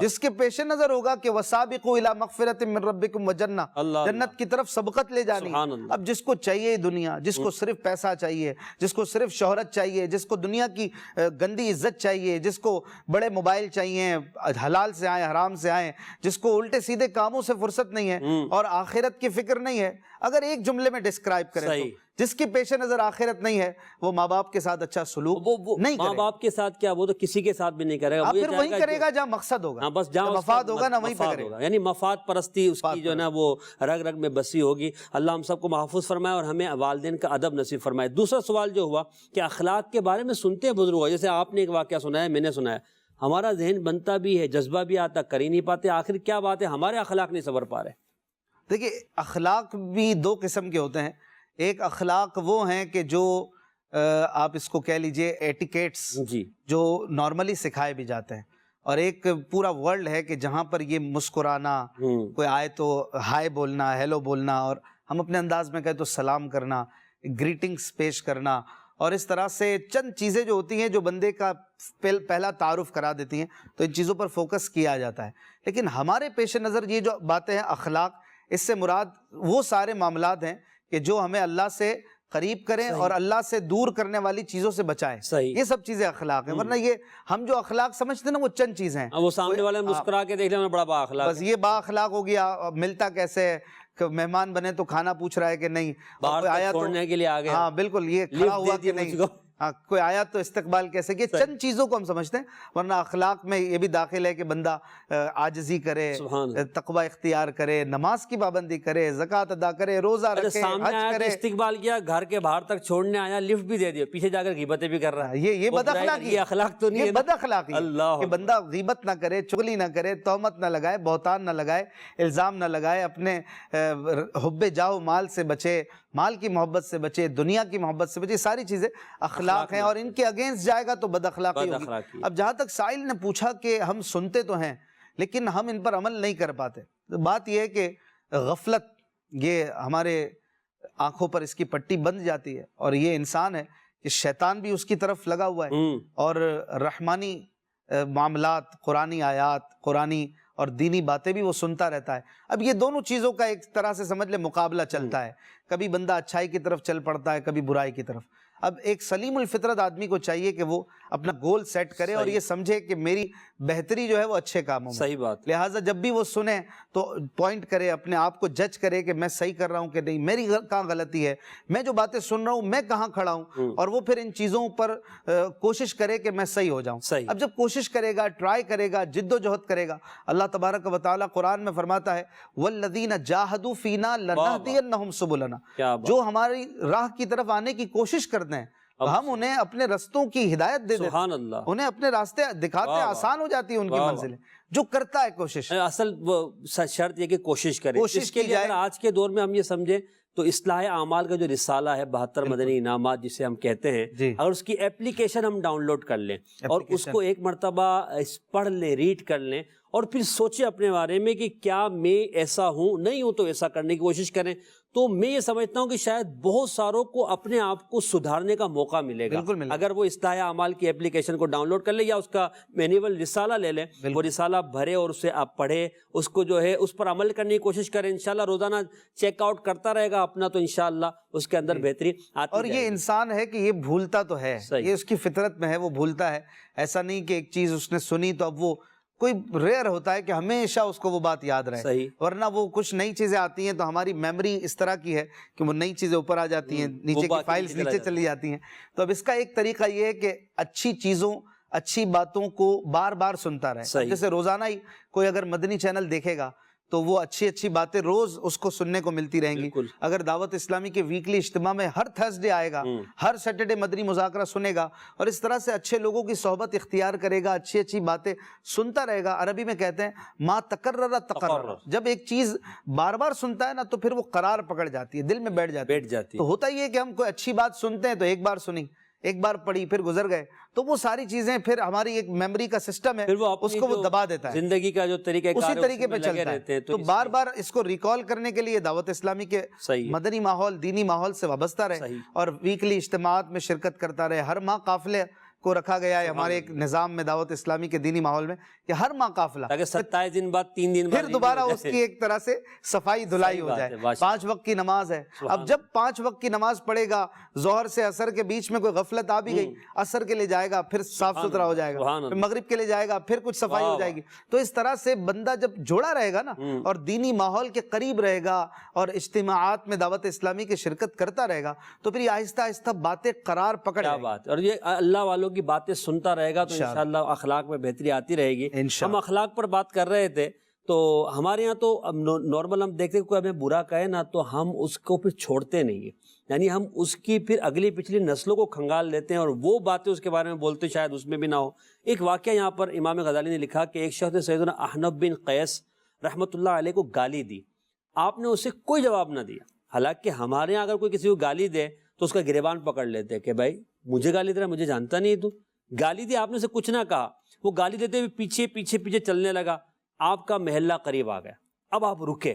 جس کے پیش نظر ہوگا کہ وَسَابِقُوا إِلَىٰ مَغْفِرَةٍ مِّن رَبِّكُمْ وَجَنَّةٍ، جنت کی طرف سبقت لے جانی۔ اب جس کو چاہیے دنیا، جس کو صرف پیسہ چاہیے، جس کو صرف شہرت چاہیے، جس کو دنیا کی گندی عزت چاہیے، جس کو بڑے موبائل چاہیے، حلال سے آئے حرام سے آئے، جس کو الٹے سیدھے کاموں سے فرصت نہیں ہے اور آخرت کی فکر نہیں ہے، اگر ایک جملے میں ڈسکرائب کریں تو جس کی پیش نظر آخرت نہیں ہے، وہ ماں باپ کے ساتھ اچھا سلوک نہیں کرے گا۔ ماں باپ کے ساتھ کیا، وہ تو کسی کے ساتھ بھی نہیں کرے گا، پھر وہی کرے گا جہاں مقصد ہوگا، بس جہاں مفاد ہوگا نا وہیں پہ کرے گا، یعنی مفاد پرستی اس کی جو ہے نا وہ رگ رگ میں بسی ہوگی۔ اللہ ہم سب کو محفوظ فرمائے اور ہمیں والدین کا ادب نصیب فرمائے۔ دوسرا سوال جو ہوا کہ اخلاق کے بارے میں سنتے ہیں بزرگوں، جیسے آپ نے ایک واقعہ سنایا، میں نے سنایا، ہمارا ذہن بنتا بھی ہے، جذبہ بھی آتا، کر ہی نہیں پاتے، آخر کیا بات ہے ہمارے اخلاق نہیں سنور پا رہے۔ دیکھیے، اخلاق بھی 2 قسم کے ہوتے ہیں۔ ایک اخلاق وہ ہیں کہ جو آپ اس کو کہہ لیجئے ایٹیکیٹس، جو نارملی سکھائے بھی جاتے ہیں، اور ایک پورا ورلڈ ہے کہ جہاں پر یہ مسکرانا، کوئی آئے تو ہائے بولنا، ہیلو بولنا، اور ہم اپنے انداز میں کہیں تو سلام کرنا، گریٹنگز پیش کرنا، اور اس طرح سے چند چیزیں جو ہوتی ہیں جو بندے کا پہلا تعارف کرا دیتی ہیں، تو ان چیزوں پر فوکس کیا جاتا ہے. لیکن ہمارے پیش نظر یہ جو باتیں ہیں اخلاق، اس سے مراد وہ سارے معاملات ہیں کہ جو ہمیں اللہ سے قریب کریں اور اللہ سے دور کرنے والی چیزوں سے بچائیں. یہ سب چیزیں اخلاق ہیں. ورنہ یہ ہم جو اخلاق سمجھتے ہیں نا وہ چند چیزیں ہیں. وہ سامنے والے مسکرا کے دیکھ لیں بڑا با اخلاق، بس یہ با اخلاق ہو گیا. ملتا کیسے ہے کہ مہمان بنے تو کھانا پوچھ رہا ہے کہ نہیں، باہر آیا چھوڑنے کے لیے آ گیا، ہاں بالکل، یہ کھڑا ہوا کہ نہیں، ہاں کوئی آیا تو استقبال کیسے. یہ چند چیزوں کو ہم سمجھتے ہیں. ورنہ اخلاق میں یہ بھی داخل ہے کہ بندہ عاجزی کرے، تقوی اختیار کرے، نماز کی پابندی کرے، زکوٰۃ ادا کرے، روزہ رکھے، سامنے آیا کہ استقبال کیا، گھر کے باہر تک چھوڑنے آیا، لفٹ بھی دے دیا، پیچھے جا کر غیبتیں بھی کر رہا ہے. یہ بد اخلاقی، یہ اخلاق تو نہیں ہے، یہ بد اخلاقی کہ بندہ غیبت نہ کرے، چغلی نہ کرے، تہمت نہ لگائے، بہتان نہ لگائے، الزام نہ لگائے، اپنے حب جاہ و مال سے بچے، مال کی محبت سے بچے، دنیا کی محبت سے بچے. ساری چیزیں اخلاق ہیں، اور ان کے اگینسٹ جائے گا تو بد اخلاقی ہوگی. اب جہاں تک سائل نے پوچھا کہ ہم سنتے تو ہیں لیکن ہم ان پر عمل نہیں کر پاتے، تو بات یہ ہے کہ غفلت یہ ہمارے آنکھوں پر اس کی پٹی بند جاتی ہے، اور یہ انسان ہے کہ شیطان بھی اس کی طرف لگا ہوا ہے، اور رحمانی معاملات، قرآنی آیات، قرآنی اور دینی باتیں بھی وہ سنتا رہتا ہے. اب یہ دونوں چیزوں کا ایک طرح سے سمجھ لے مقابلہ چلتا ہے. کبھی بندہ اچھائی کی طرف چل پڑتا ہے، کبھی برائی کی طرف. اب ایک سلیم الفطرت آدمی کو چاہیے کہ وہ اپنا گول سیٹ کرے اور یہ سمجھے کہ میری بہتری جو ہے وہ اچھے کاموں میں. صحیح بات. لہٰذا جب بھی وہ سنے تو پوائنٹ کرے، اپنے آپ کو جج کرے کہ میں صحیح کر رہا ہوں کہ نہیں، میری کہاں غلطی ہے، میں جو باتیں سن رہا ہوں میں کہاں کھڑا ہوں، اور وہ پھر ان چیزوں پر کوشش کرے کہ میں صحیح ہو جاؤں. اب جب کوشش کرے گا، ٹرائی کرے گا، جد و جہد کرے گا، اللہ تبارک و تعالیٰ قرآن میں فرماتا ہے وَالَّذِينَ جَاهَدُوا فِينَا لَنَهْدِيَنَّهُمْ سُبُلَنَا، جو ہماری راہ کی طرف آنے کی کوشش کرتے ہیں ہم انہیں اپنے رستوں کی ہدایت دے دیتے ہیں، انہیں اپنے راستے دکھاتے ہیں، آسان ہو جاتی ہیں ان کی منزلیں. جو کرتا ہے کوشش، اصل وہ شرط یہ کہ کوشش کرے. اس کے لیے اگر آج کے دور میں ہم یہ سمجھیں تو اصلاح اعمال کا جو رسالہ ہے 72 مدنی انعامات جسے ہم کہتے ہیں، اگر اس کی اپلیکیشن ہم ڈاؤن لوڈ کر لیں اور اس کو ایک مرتبہ پڑھ لیں، ریڈ کر لیں، اور پھر سوچیں اپنے بارے میں کہ کیا میں ایسا ہوں، نہیں ہوں تو ایسا کرنے کی کوشش کریں، تو میں یہ سمجھتا ہوں کہ شاید بہت ساروں کو اپنے آپ کو سدھارنے کا موقع ملے گا اگر وہ اصلاح اعمال کی اپلیکیشن کو ڈاؤن لوڈ کر لے، یا اس کا مینیول رسالہ لے لیں، وہ رسالہ بھرے اور اسے آپ پڑھے، اس کو جو ہے اس پر عمل کرنے کی کوشش کریں. انشاءاللہ روزانہ چیک آؤٹ کرتا رہے گا اپنا، تو انشاءاللہ اس کے اندر بہتری آتی. اور یہ انسان ہے کہ یہ بھولتا تو ہے، یہ اس کی فطرت میں ہے، وہ بھولتا ہے. ایسا نہیں کہ ایک چیز اس نے سنی تو اب وہ کوئی ریئر ہوتا ہے کہ ہمیشہ اس کو وہ بات یاد رہے. ورنہ وہ کچھ نئی چیزیں آتی ہیں تو ہماری میموری اس طرح کی ہے کہ وہ نئی چیزیں اوپر آ جاتی ہیں، نیچے کی فائلز نیچے چلی جاتی ہیں. تو اب اس کا ایک طریقہ یہ ہے کہ اچھی چیزوں، اچھی باتوں کو بار بار سنتا رہے. جیسے روزانہ ہی کوئی اگر مدنی چینل دیکھے گا تو وہ اچھی اچھی باتیں روز اس کو سننے کو ملتی رہیں گی. اگر دعوت اسلامی کے ویکلی اجتماع میں ہر تھرسڈے آئے گا، ہر سیٹرڈے مدنی مذاکرہ سنے گا، اور اس طرح سے اچھے لوگوں کی صحبت اختیار کرے گا، اچھی اچھی باتیں سنتا رہے گا. عربی میں کہتے ہیں ما تکرر تقرر، جب ایک چیز بار بار سنتا ہے نا تو پھر وہ قرار پکڑ جاتی ہے، دل میں بیٹھ جاتی ہے. تو ہوتا یہ ہے کہ ہم کوئی اچھی بات سنتے ہیں تو ایک بار سنی، ایک بار پڑھی، پھر گزر گئے، تو وہ ساری چیزیں پھر ہماری ایک میموری کا سسٹم ہے، اس کو وہ دبا دیتا ہے، زندگی کا جو طریقہ اسی طریقے پہ چلتا ہے. تو بار بار اس کو ریکال کرنے کے لیے دعوت اسلامی کے مدنی ماحول، دینی ماحول سے وابستہ رہے، اور ویکلی اجتماعات میں شرکت کرتا رہے. ہر ماہ قافلے کو رکھا گیا ہے ہمارے ایک نظام میں دعوت اسلامی کے دینی ماحول میں کہ ہر ماہ قافلہ، تاکہ 27 دن بعد 3 دن بعد پھر دوبارہ اس کی ایک طرح سے صفائی دھلائی ہو جائے. 5 وقت کی نماز ہے. اب جب 5 وقت کی نماز پڑھے گا، ظہر سے عصر کے بیچ میں کوئی غفلت آ بھی گئی، عصر کے لیے جائے گا پھر صاف ستھرا ہو جائے گا، پھر مغرب کے لیے جائے گا پھر کچھ صفائی ہو جائے گی. تو اس طرح سے بندہ جب جوڑا رہے گا نا اور دینی ماحول کے قریب رہے گا اور اجتماعات میں دعوت اسلامی کی شرکت کرتا رہے گا، تو پھر یہ آہستہ آہستہ باتیں قرار پکڑ جائیں گی. اور یہ اللہ والوں کی باتیں سنتا رہے گا تو انشاءاللہ اخلاق میں بہتری آتی رہے گی. ہم اخلاق پر بات کر رہے تھے تو ہمارے یہاں تو نارمل ہم دیکھتے ہیں کوئی ہمیں برا کہے نا تو ہم اس کو پھر چھوڑتے نہیں ہیں، یعنی ہم اس کی پھر اگلی پچھلی نسلوں کو کھنگال لیتے ہیں اور وہ باتیں اس کے بارے میں بولتے شاید اس میں بھی نہ ہو. ایک واقعہ یہاں پر امام غزالی نے لکھا کہ ایک شخص نے سیدنا احنف بن قیس رحمۃ اللہ علیہ کو گالی دی، آپ نے اسے کوئی جواب نہ دیا. حالانکہ ہمارے یہاں اگر کوئی کسی کو گالی دے تو اس کا گریبان پکڑ لیتے کہ بھائی مجھے گالی دے رہا، مجھے جانتا نہیں تو، گالی دی، آپ نے اسے کچھ نہ کہا، وہ گالی دیتے ہوئے پیچھے پیچھے پیچھے چلنے لگا، آپ کا محلہ قریب آ گیا، اب آپ رکے،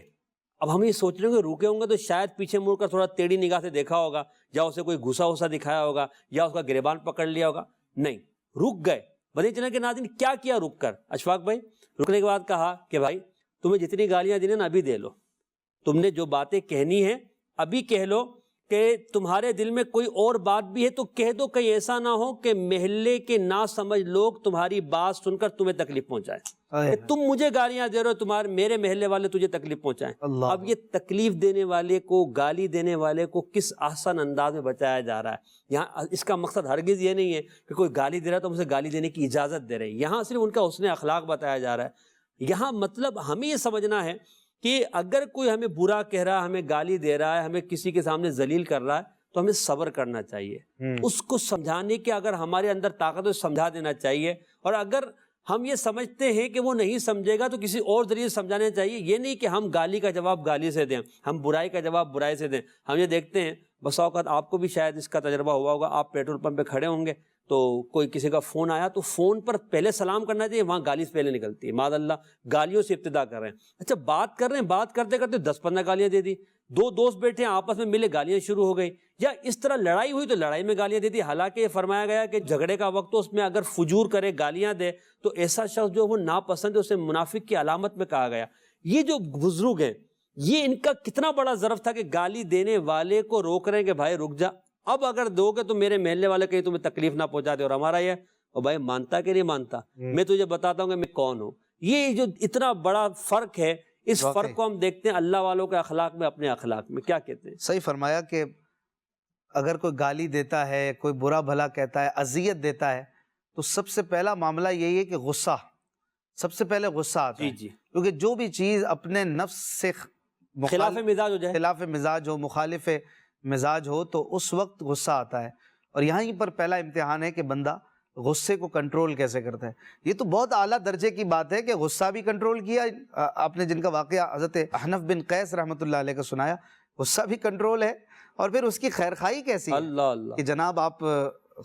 اب ہم یہ سوچ رہے ہوں کہ رکے ہوں گے تو شاید پیچھے مڑ کر تھوڑا ٹیڑھی نگاہ سے دیکھا ہوگا، یا اسے کوئی غصہ غصہ دکھایا ہوگا، یا اس کا گریبان پکڑ لیا ہوگا، نہیں، رک گئے۔ بدی چلے کے ناظرین کیا کیا رک کر؟ اشفاق بھائی رکنے کے بعد کہا کہ بھائی تمہیں جتنی گالیاں دی نا ابھی دے لو، تم نے جو باتیں کہنی ہیں ابھی کہہ لو، کہ تمہارے دل میں کوئی اور بات بھی ہے تو کہہ دو، کہیں ایسا نہ ہو کہ محلے کے نا سمجھ لوگ تمہاری بات سن کر تمہیں تکلیف پہنچائے، کہ تم مجھے گالیاں دے رہے ہو، تمہارے میرے محلے والے تجھے تکلیف پہنچائیں۔ اب یہ تکلیف دینے والے کو، گالی دینے والے کو کس احسن انداز میں بچایا جا رہا ہے۔ یہاں اس کا مقصد ہرگز یہ نہیں ہے کہ کوئی گالی دے رہا ہے تو ہم اسے گالی دینے کی اجازت دے رہے ہیں، یہاں صرف ان کا حسن اخلاق بتایا جا رہا ہے۔ یہاں مطلب ہمیں یہ سمجھنا ہے کہ اگر کوئی ہمیں برا کہہ رہا ہے، ہمیں گالی دے رہا ہے، ہمیں کسی کے سامنے ذلیل کر رہا ہے، تو ہمیں صبر کرنا چاہیے، اس کو سمجھانے کی اگر ہمارے اندر طاقت ہے سمجھا دینا چاہیے، اور اگر ہم یہ سمجھتے ہیں کہ وہ نہیں سمجھے گا تو کسی اور ذریعے سمجھانا چاہیے۔ یہ نہیں کہ ہم گالی کا جواب گالی سے دیں، ہم برائی کا جواب برائی سے دیں۔ ہم یہ دیکھتے ہیں بسا اوقات، آپ کو بھی شاید اس کا تجربہ ہوا ہوگا، آپ پیٹرول پمپ پہ کھڑے ہوں گے تو کوئی کسی کا فون آیا تو فون پر پہلے سلام کرنا چاہیے، وہاں گالی سے پہلے نکلتی ہے، معاذ اللہ گالیوں سے ابتدا کر رہے ہیں۔ اچھا بات کر رہے ہیں، بات کرتے کرتے 10-15 گالیاں دے دی، دو دوست بیٹھے ہیں آپس میں ملے، گالیاں شروع ہو گئی، یا اس طرح لڑائی ہوئی تو لڑائی میں گالیاں دے دی۔ حالانکہ یہ فرمایا گیا کہ جھگڑے کا وقت تو اس میں اگر فجور کرے، گالیاں دے، تو ایسا شخص جو وہ ناپسند ہے اسے منافق کی علامت میں کہا گیا۔ یہ جو بزرگ ہیں، یہ ان کا کتنا بڑا ظرف تھا کہ گالی دینے والے کو روک رہے ہیں کہ بھائی رک جا، اب اگر دو گے تو میرے محلے والے کہیں تمہیں تکلیف نہ پہنچا دے، اور ہمارا یہ اور بھائی مانتا کہ نہیں مانتا، میں تجھے بتاتا ہوں کہ میں کون ہوں۔ یہ جو اتنا بڑا فرق ہے، اس فرق کو ہم دیکھتے ہیں اللہ والوں کے اخلاق میں، اپنے اخلاق میں۔ کیا کہتے ہیں؟ صحیح فرمایا کہ اگر کوئی گالی دیتا ہے، کوئی برا بھلا کہتا ہے، اذیت دیتا ہے، تو سب سے پہلا معاملہ یہی ہے کہ غصہ، سب سے پہلے غصہ آتا ہے، کیونکہ جو بھی چیز اپنے نفس سے خلاف مزاج ہو جائے، خلاف مزاج ہو، مخالف مزاج ہو، تو اس وقت غصہ آتا ہے۔ اور یہاں پر پہلا امتحان ہے کہ بندہ غصے کو کنٹرول کیسے کرتا ہے۔ یہ تو بہت اعلیٰ درجے کی بات ہے کہ غصہ بھی کنٹرول کیا، آپ نے جن کا واقعہ حضرت احنف بن قیس رحمۃ اللہ علیہ کا سنایا، غصہ بھی کنٹرول ہے، اور پھر اس کی خیرخواہی کیسی ہے، اللہ اللہ، کہ جناب آپ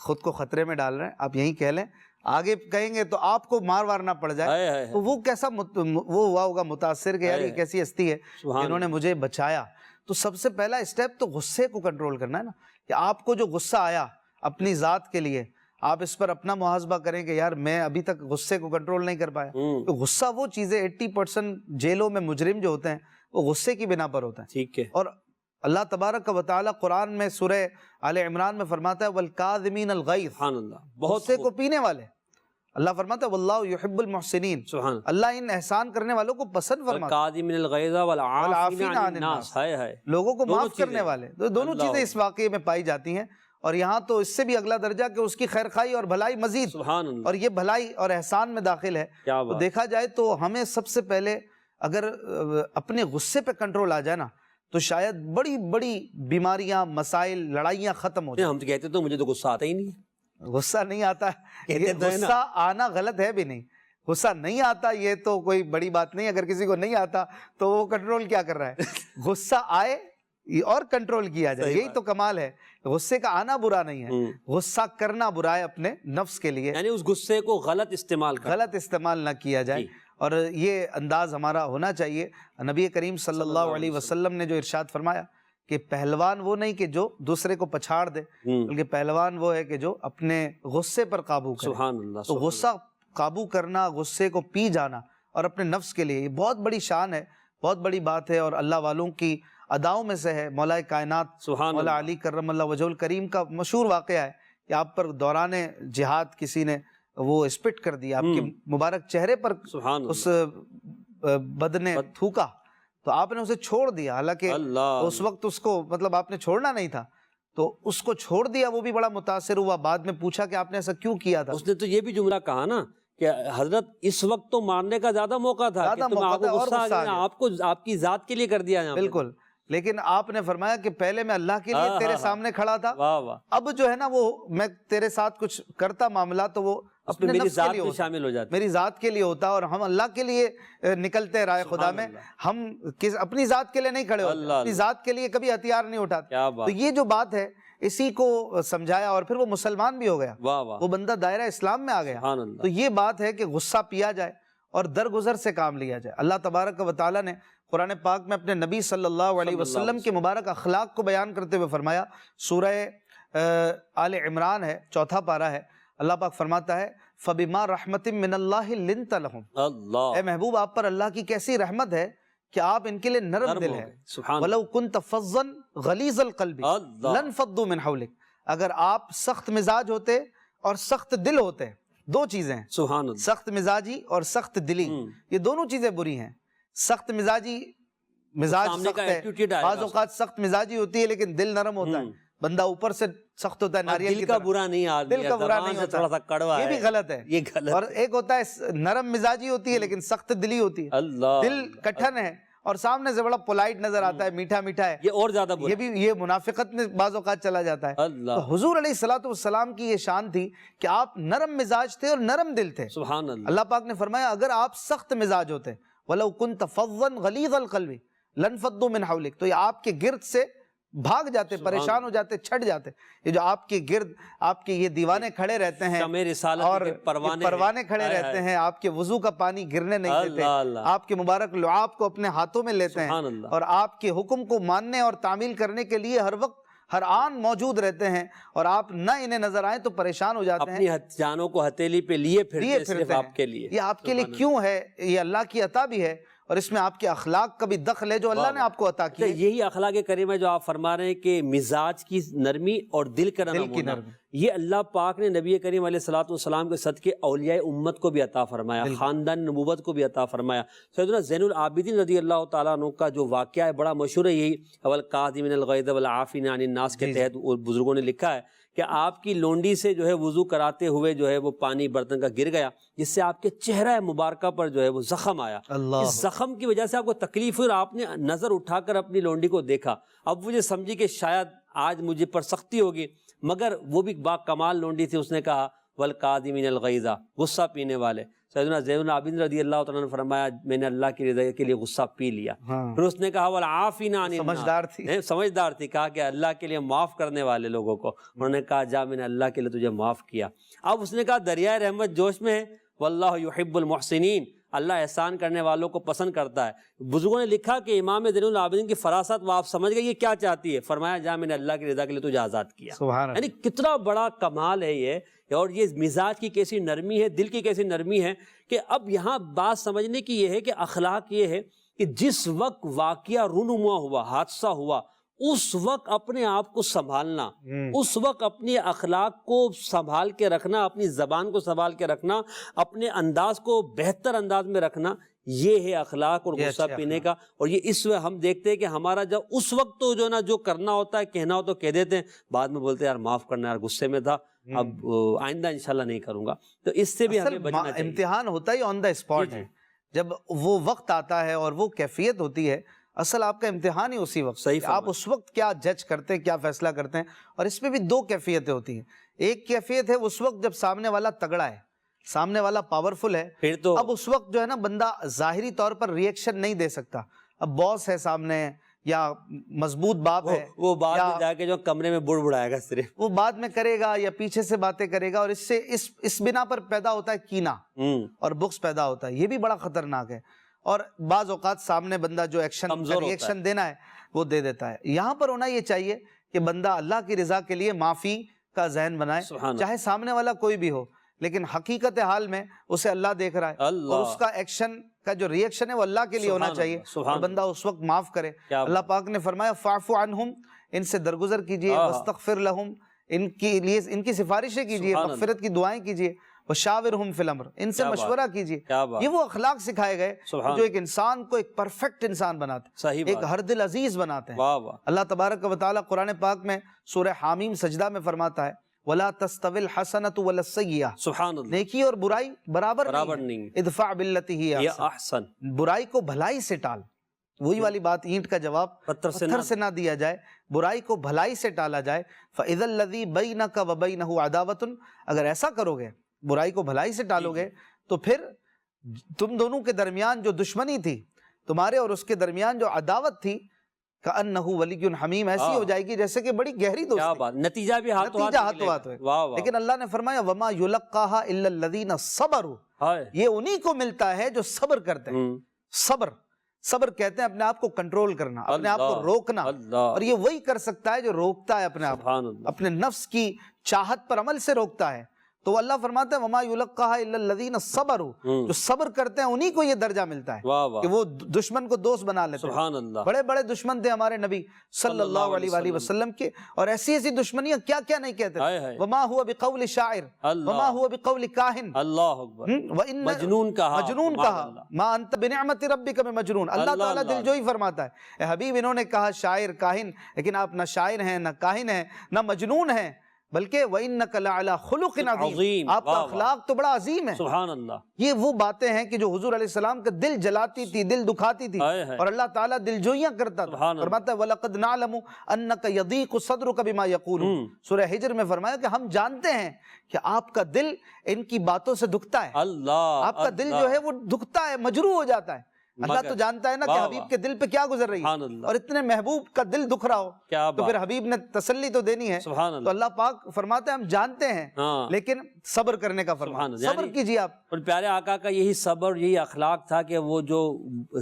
خود کو خطرے میں ڈال رہے ہیں، آپ یہیں کہہ لیں، آگے کہیں گے تو آپ کو مار وار نہ پڑ جائے، تو وہ کیسا وہ ہوا ہوگا متاثر کہ یار یہ کیسی ہستی ہے انہوں نے مجھے بچایا۔ تو سب سے پہلا اسٹیپ تو غصے کو کنٹرول کرنا ہے نا، کہ آپ کو جو غصہ آیا اپنی ذات کے لیے، آپ اس پر اپنا محاسبہ کریں کہ یار میں ابھی تک غصے کو کنٹرول نہیں کر پایا۔ تو غصہ وہ چیزیں 80% جیلوں میں مجرم جو ہوتے ہیں وہ غصے کی بنا پر ہوتا ہے۔ ٹھیک ہے، اور اللہ تبارک و تعالیٰ قرآن میں سورہ آل عمران میں فرماتا ہے وَالْكَاظِمِينَ الْغَيْظَ، سبحان اللہ، بہت غصے کو پینے والے۔ اللہ فرماتا ہے وَاللَّهُ يُحِبُّ الْمُحْسِنِينَ، سبحان اللہ، اللہ ان احسان کرنے والوں کو پسند فرماتا ہے، والقاظمین الغیظ والعافین عن الناس، لوگوں کو دونوں معاف کرنے چیزیں، والے۔ تو دونوں اللہ چیزیں اس واقعے میں پائی جاتی ہیں، اور یہاں تو اس سے بھی اگلا درجہ کہ اس کی خیرخواہی اور بھلائی مزید، سبحان اللہ، اور یہ بھلائی اور احسان میں داخل ہے۔ کیا تو بات، دیکھا جائے تو ہمیں سب سے پہلے اگر اپنے غصے پہ کنٹرول آ جائے نا، تو شاید بڑی بڑی بیماریاں، مسائل، لڑائیاں ختم ہو جائیں۔ ہم تو کہتے تو مجھے تو غصہ آتا ہی نہیں ہے، غصہ نہیں آتا، کہتے یہ تو ہے نا۔ غصہ آنا غلط ہے بھی نہیں، غصہ نہیں آتا یہ تو کوئی بڑی بات نہیں۔ اگر کسی کو نہیں آتا تو وہ کنٹرول کیا کر رہا ہے؟ غصہ آئے اور کنٹرول کیا جائے، یہی تو کمال ہے۔ غصے کا آنا برا نہیں ہے، غصہ کرنا برا ہے اپنے نفس کے لیے، یعنی اس غصے کو غلط استعمال کر، غلط استعمال نہ کیا جائے۔ اور یہ انداز ہمارا ہونا چاہیے۔ نبی کریم صلی اللہ علیہ وسلم نے جو ارشاد فرمایا کہ پہلوان وہ نہیں کہ جو دوسرے کو پچھاڑ دے، بلکہ پہلوان وہ ہے کہ جو اپنے غصے پر قابو کرے۔ سبحان اللہ، تو غصہ قابو کرنا، غصے کو پی جانا، اور اپنے نفس کے لیے یہ بہت بڑی شان ہے، بہت بڑی بات ہے، اور اللہ والوں کی اداؤں میں سے ہے۔ مولا کائنات مولا علی کرم اللہ وجہ الکریم کا مشہور واقعہ ہے کہ آپ پر دوران جہاد کسی نے وہ اسپٹ کر دیا، آپ کے مبارک چہرے پر اس بد نے تھوکا، تو آپ نے اسے چھوڑ دیا، حالانکہ اس وقت اس کو مطلب آپ نے چھوڑنا نہیں تھا، تو اس کو چھوڑ دیا۔ وہ بھی بڑا متاثر ہوا، بعد میں پوچھا کہ آپ نے ایسا کیوں کیا تھا؟ اس نے تو یہ بھی جملہ کہا نا کہ حضرت اس وقت تو مارنے کا زیادہ موقع تھا، کہ تم آپ کو غصہ آ گیا، آپ کو آپ کی ذات کے لیے کر دیا یہاں۔ بالکل، لیکن آپ نے فرمایا کہ پہلے میں اللہ کے لیے تیرے سامنے کھڑا تھا، واہ واہ، اب جو ہے نا وہ میں تیرے ساتھ کچھ کرتا معاملہ تو وہ اپنے میری نفس کے ذات لیے میں ہوتا، شامل ہو جاتی، میری ذات کے لیے ہوتا، اور ہم اللہ کے لیے نکلتے ہیں رائے خدا میں، ہم اپنی ذات کے لیے نہیں کھڑے ہوتے، اپنی ذات کے لیے کبھی ہتھیار نہیں اٹھاتے۔ تو یہ جو بات ہے اسی کو سمجھایا اور پھر وہ مسلمان بھی ہو گیا، واہ واہ، وہ بندہ دائرہ اسلام میں آ گیا۔ سبحان اللہ۔ تو یہ بات ہے کہ غصہ پیا جائے اور درگزر سے کام لیا جائے۔ اللہ تبارک و تعالیٰ نے قرآن پاک میں اپنے نبی صلی اللہ علیہ وسلم کے مبارک اخلاق کو بیان کرتے ہوئے فرمایا، سورہ آل عمران ہے، 4 پارہ ہے، اللہ پاک فرماتا ہے فَبِمَا رَحْمَةٍ مِّنَ اللَّهِ لِنْتَ لَهُمْ، اللہ، اے محبوب آپ پر اللہ کی کیسی رحمت ہے کہ آپ ان کے لیے نرم دل ہیں۔ سبحان وَلَوْ كُنْتَ فَظًّا غَلِيظَ الْقَلْبِ اللہ، لَانفَضُّوا مِنْ حَوْلِكَ، اگر آپ سخت مزاج ہوتے اور سخت دل ہوتے، 2 چیزیں ہیں، سبحان اللہ، سخت مزاجی اور سخت دلی، یہ دونوں چیزیں بری ہیں۔ سخت مزاجی مزاج سامنے سخت کا ہے، ایٹیٹیوڈ آئے گا، بعض اوقات سخت مزاجی ہوتی ہے لیکن دل نرم ہوتا ہے، بندہ اوپر سے سخت ہوتا ہے ناریل دل کی کا طرح، برا نہیں آدمی، دل کا برا زبان نہیں سے ہوتا، تھوڑا سا کڑوا ہے، یہ بھی غلط ہے۔ یہ غلط، اور ایک ہوتا ہے نرم مزاجی ہوتی ہے لیکن سخت دلی ہوتی ہے، اللہ، دل کٹھن ہے اور سامنے سے بڑا پولائٹ نظر آتا ہے، میٹھا میٹھا ہے، یہ اور زیادہ برا، یہ منافقت میں بعض اوقات چلا جاتا ہے۔ اللہ، تو حضور علیہ الصلوۃ والسلام کی یہ شان تھی کہ آپ نرم مزاج تھے اور نرم دل تھے۔ سبحان اللہ، اللہ پاک نے فرمایا اگر آپ سخت مزاج ہوتے وَلَوْ كُنْتَ فَظًّا غَلِيظَ الْقَلْبِ لَانفَضُّوا مِنْ حَوْلِكَ، تو یہ آپ کے گرد سے بھاگ جاتے، پریشان ہو جاتے، چھٹ جاتے۔ یہ جو آپ کے گرد آپ کے یہ دیوانے کھڑے رہتے ہیں شمع رسالت اور کے پروانے کھڑے رہتے ہیں، آپ کے وضو کا پانی گرنے نہیں دیتے، اللہ، اللہ، آپ کے مبارک لعاب کو اپنے ہاتھوں میں لیتے سبحان ہیں اللہ، اور آپ کے حکم کو ماننے اور تعمیل کرنے کے لیے ہر وقت ہر آن موجود رہتے ہیں، اور آپ نہ انہیں نظر آئیں تو پریشان ہو جاتے ہیں، اپنی جانوں کو ہتھیلی پہ لیے پھرتے صرف ہیں۔ آپ کے لیے، یہ آپ کے لیے کیوں ہے؟ یہ اللہ کی عطا بھی ہے اور اس میں آپ کے اخلاق کا بھی دخل ہے جو اللہ نے آپ کو عطا کی ہے۔ یہی اخلاق کریم ہے جو آپ فرما رہے ہیں کہ مزاج کی نرمی اور دل کا نرم ہونا، یہ اللہ پاک نے نبی کریم علیہ الصلوۃ والسلام کے صدقے اولیاء امت کو بھی عطا فرمایا، خاندان نبوت کو بھی عطا فرمایا۔ سیدنا زین العابدین رضی اللہ تعالیٰ عنہ کا جو واقعہ ہے بڑا مشہور ہے، یہی والقاظمین الغیظ والعافین عن الناس کے تحت بزرگوں نے لکھا ہے کہ آپ کی لونڈی سے جو ہے وضو کراتے ہوئے جو ہے وہ پانی برتن کا گر گیا، جس سے آپ کے چہرہ مبارکہ پر جو ہے وہ زخم آیا، اس زخم کی وجہ سے آپ کو تکلیف ہوئی اور آپ نے نظر اٹھا کر اپنی لونڈی کو دیکھا، اب وہ یہ سمجھی کہ شاید آج مجھے پر سختی ہوگی، مگر وہ بھی با کمال لونڈی تھی، اس نے کہا والقاظمین الغیظ، غصہ پینے والے۔ سیدنا زین العابدین رضی اللہ تعالیٰ نے فرمایا میں نے اللہ کی رضا کے لیے غصہ پی لیا، پھر اس نے کہا والعافین عن الناس، سمجھدار تھی، کہا کہ اللہ کے لیے معاف کرنے والے لوگوں کو، انہوں نے کہا جا میں نے اللہ کے لیے تجھے معاف کیا۔ اب اس نے کہا دریائے رحمت جوش میں ہے، واللہ یحب المحسنین، اللہ احسان کرنے والوں کو پسند کرتا ہے۔ بزرگوں نے لکھا کہ امام زین العابدین کی فراست وہ آپ سمجھ گئے یہ کیا چاہتی ہے، فرمایا جا میں نے اللہ کی رضا کے لیے تجھے آزاد کیا۔ یعنی کتنا بڑا کمال ہے یہ، اور یہ مزاج کی کیسی نرمی ہے، دل کی کیسی نرمی ہے کہ اب یہاں بات سمجھنے کی یہ ہے کہ اخلاق یہ ہے کہ جس وقت واقعہ رونما ہوا، حادثہ ہوا، اس وقت اپنے آپ کو سنبھالنا، اس وقت اپنے اخلاق کو سنبھال کے رکھنا، اپنی زبان کو سنبھال کے رکھنا، اپنے انداز کو بہتر انداز میں رکھنا، یہ ہے اخلاق اور غصہ پینے کا۔ اور یہ اس وقت ہم دیکھتے ہیں کہ ہمارا جب اس وقت تو جو نا جو کرنا ہوتا ہے کہنا ہو تو کہہ دیتے ہیں، بعد میں بولتے ہیں یار معاف کرنا، یار غصے میں تھا، اب آئندہ انشاءاللہ نہیں کروں گا۔ تو اس سے بھی ہمیں بچنا چاہیے۔ امتحان ہوتا ہی آن دا اسپاٹ ہے، جب وہ وقت آتا ہے اور وہ کیفیت ہوتی ہے، اصل آپ کا امتحان ہی اسی وقت، آپ اس وقت کیا جج کرتے ہیں، کیا فیصلہ کرتے ہیں۔ اور اس میں بھی 2 کیفیتیں ہوتی ہیں، ایک کیفیت ہے اس وقت جب سامنے والا تگڑا ہے، سامنے والا پاورفل ہے، پھر تو اب اس وقت جو ہے نا بندہ ظاہری طور پر ریئیکشن نہیں دے سکتا، اب باس ہے سامنے یا مضبوط باپ ہے، وہ بعد میں جا کے جو کمرے میں بڑبڑائے گا صرف، وہ بعد میں کرے گا یا پیچھے سے باتیں کرے گا، اور اس سے اس بنا پر پیدا ہوتا ہے کینہ اور بغض پیدا ہوتا ہے، یہ بھی بڑا خطرناک ہے۔ اور بعض اوقات سامنے بندہ جو ریئیکشن دینا ہے وہ دے دیتا ہے۔ یہاں پر ہونا یہ چاہیے کہ بندہ اللہ کی رضا کے لیے معافی کا ذہن بنائے، چاہے سامنے والا کوئی بھی ہو، لیکن حقیقت حال میں اسے اللہ دیکھ رہا ہے، اور اس کا ایکشن کا جو ریئیکشن ہے وہ اللہ کے لیے ہونا چاہیے، اور بندہ اس وقت معاف کرے۔ اللہ پاک نے فرمایا فاعف عنہم، ان سے درگزر کیجئے، واستغفر لہم، ان کے لیے ان کی سفارشیں کیجئے، مغفرت کی دعائیں کیجئے، وشاورہم فی الامر، ان سے مشورہ کیجئے۔ یہ وہ اخلاق سکھائے گئے جو ایک انسان کو ایک پرفیکٹ انسان بناتے ہیں، ایک ہر دل عزیز بناتے ہیں۔ اللہ تبارک و تعالیٰ قرآن پاک میں سورہ حامیم سجدہ میں فرماتا ہے وَلَا تَسْتَوِي الْحَسَنَةُ وَلَا السَّيِّئَةُ، سبحان اللہ، نیکی اور برائی برابر نہیں، ادفع باللتی ہی احسن، برائی کو بھلائی سے ٹال۔ وہی والی بات، اینٹ کا جواب پتھر سے نہ دیا جائے، برائی کو بھلائی سے ٹالا جائے۔ فَإِذَا الَّذِي بَيْنَكَ وَبَيْنَهُ عَدَاوَةٌ، اگر ایسا کرو گے، برائی کو بھلائی سے ٹالو گے، تو پھر تم دونوں کے درمیان جو دشمنی تھی، تمہارے اور اس کے درمیان جو عداوت تھی، کأنہ ولی حمیم، ایسی ہو جائے گی جیسے کہ بڑی گہری کیا دوستی، بات، نتیجہ بھی ہاتھوں نتیجہ ہاتھ ہاتھوں ہاتھ نکلے ہوئے۔ گا۔ واہ واہ، لیکن اللہ نے فرمایا وما یلقاها الا الذین صبروا، ہائے، یہ انہی کو ملتا ہے جو صبر کرتے ہیں۔ صبر کہتے ہیں اپنے آپ کو کنٹرول کرنا، اپنے آپ کو روکنا، اللہ، اور یہ وہی کر سکتا ہے جو روکتا ہے اپنے آپ کو، سبحان اللہ، اپنے نفس کی چاہت پر عمل سے روکتا ہے۔ تو اللہ فرماتا ہے وما یلقاها الا الذین صبروا، جو صبر کرتے ہیں انہی کو یہ درجہ ملتا ہے واہ واہ، کہ وہ دشمن کو دوست بنا لیتے ہیں۔ سبحان اللہ، بڑے بڑے دشمن تھے ہمارے نبی صلی اللہ علیہ وآلہ وسلم کے، اور ایسی ایسی دشمنیاں کیا کیا نہیں کہتے ہائے ہائے، وما هو بقول شاعر اللہ، وما هو بقول کاہن اللہ اکبر، وَإِنَّ مجنون کہا، مجنون سبحان کہا، اللہ، ما انت بنعمت ربک بمجنون، اللہ اللہ تعالیٰ اللہ، دلجوئی فرماتا ہے۔ اے حبیب انہوں نے کہا شاعر کاہن، لیکن آپ نہ شاعر ہیں نہ کاہن ہیں نہ مجنون ہیں، بلکہ وَإِنَّكَ لَعَلَىٰ خُلُقٍ عَظِيمٍ، عظیم، آپ کا واہ واہ، اخلاق تو بڑا عظیم ہے۔ سبحان اللہ، یہ وہ باتیں ہیں کہ جو حضور علیہ السلام کا دل جلاتی تھی، دل دکھاتی تھی، ہائے ہائے، اور اللہ تعالیٰ دلجوئیاں کرتا تھا۔ سبحان اللہ، فرماتا ہے وَلَقَدْ نَعْلَمُ أَنَّكَ يَضِيقُ صَدْرُكَ بِمَا يَقُولُونَ، سورہ ہجر میں فرمایا کہ ہم جانتے ہیں کہ آپ کا دل ان کی باتوں سے دکھتا ہے، اللہ، آپ کا دل جو ہے وہ دکھتا ہے، مجروح ہو جاتا ہے۔ اللہ مگر تو جانتا ہے نا کہ واہ حبیب واہ، کے دل پہ کیا گزر رہی سبحان ہے، اللہ، اور اتنے محبوب کا دل دکھ رہا ہو کیا تو بات، پھر حبیب نے تسلی تو دینی ہے۔ سبحان تو اللہ، اللہ پاک فرماتے ہیں ہم جانتے ہیں ہاں، لیکن صبر کرنے کا سبحان فرمایا، اللہ، صبر یعنی کیجیے آپ۔ اور پیارے آقا کا یہی صبر، یہی اخلاق تھا کہ وہ جو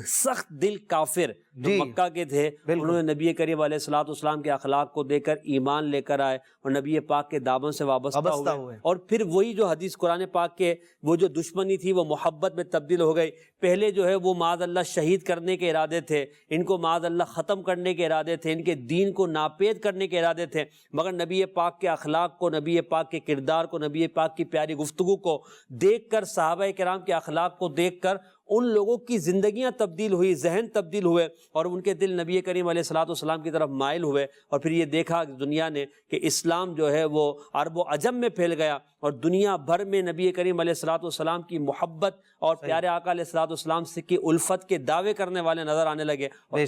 سخت دل کافر جو جی، مکہ کے تھے، بالکل۔ انہوں نے نبی کریم علیہ الصلوۃ والسلام کے اخلاق کو دیکھ کر ایمان لے کر آئے اور نبی پاک کے دامن سے وابستہ ہوئے، اور پھر وہی جو حدیث قرآن پاک کے وہ جو دشمنی تھی وہ محبت میں تبدیل ہو گئی۔ پہلے جو ہے وہ معاذ اللہ شہید کرنے کے ارادے تھے، ان کو معاذ اللہ ختم کرنے کے ارادے تھے، ان کے دین کو ناپید کرنے کے ارادے تھے، مگر نبی پاک کے اخلاق کو، نبی پاک کے کردار کو، نبی پاک کی پیاری گفتگو کو دیکھ کر، صحابہ کرام کے اخلاق کو دیکھ کر ان لوگوں کی زندگیاں تبدیل ہوئی، ذہن تبدیل ہوئے، اور ان کے دل نبی کریم علیہ الصلوۃ والسلام کی طرف مائل ہوئے، اور پھر یہ دیکھا دنیا نے کہ اسلام جو ہے وہ عرب و عجم میں پھیل گیا، اور دنیا بھر میں نبی کریم علیہ الصلوۃ والسلام کی محبت اور پیارے آقا علیہ الصلوۃ والسلام سے کی الفت کے دعوے کرنے والے نظر آنے لگے، اور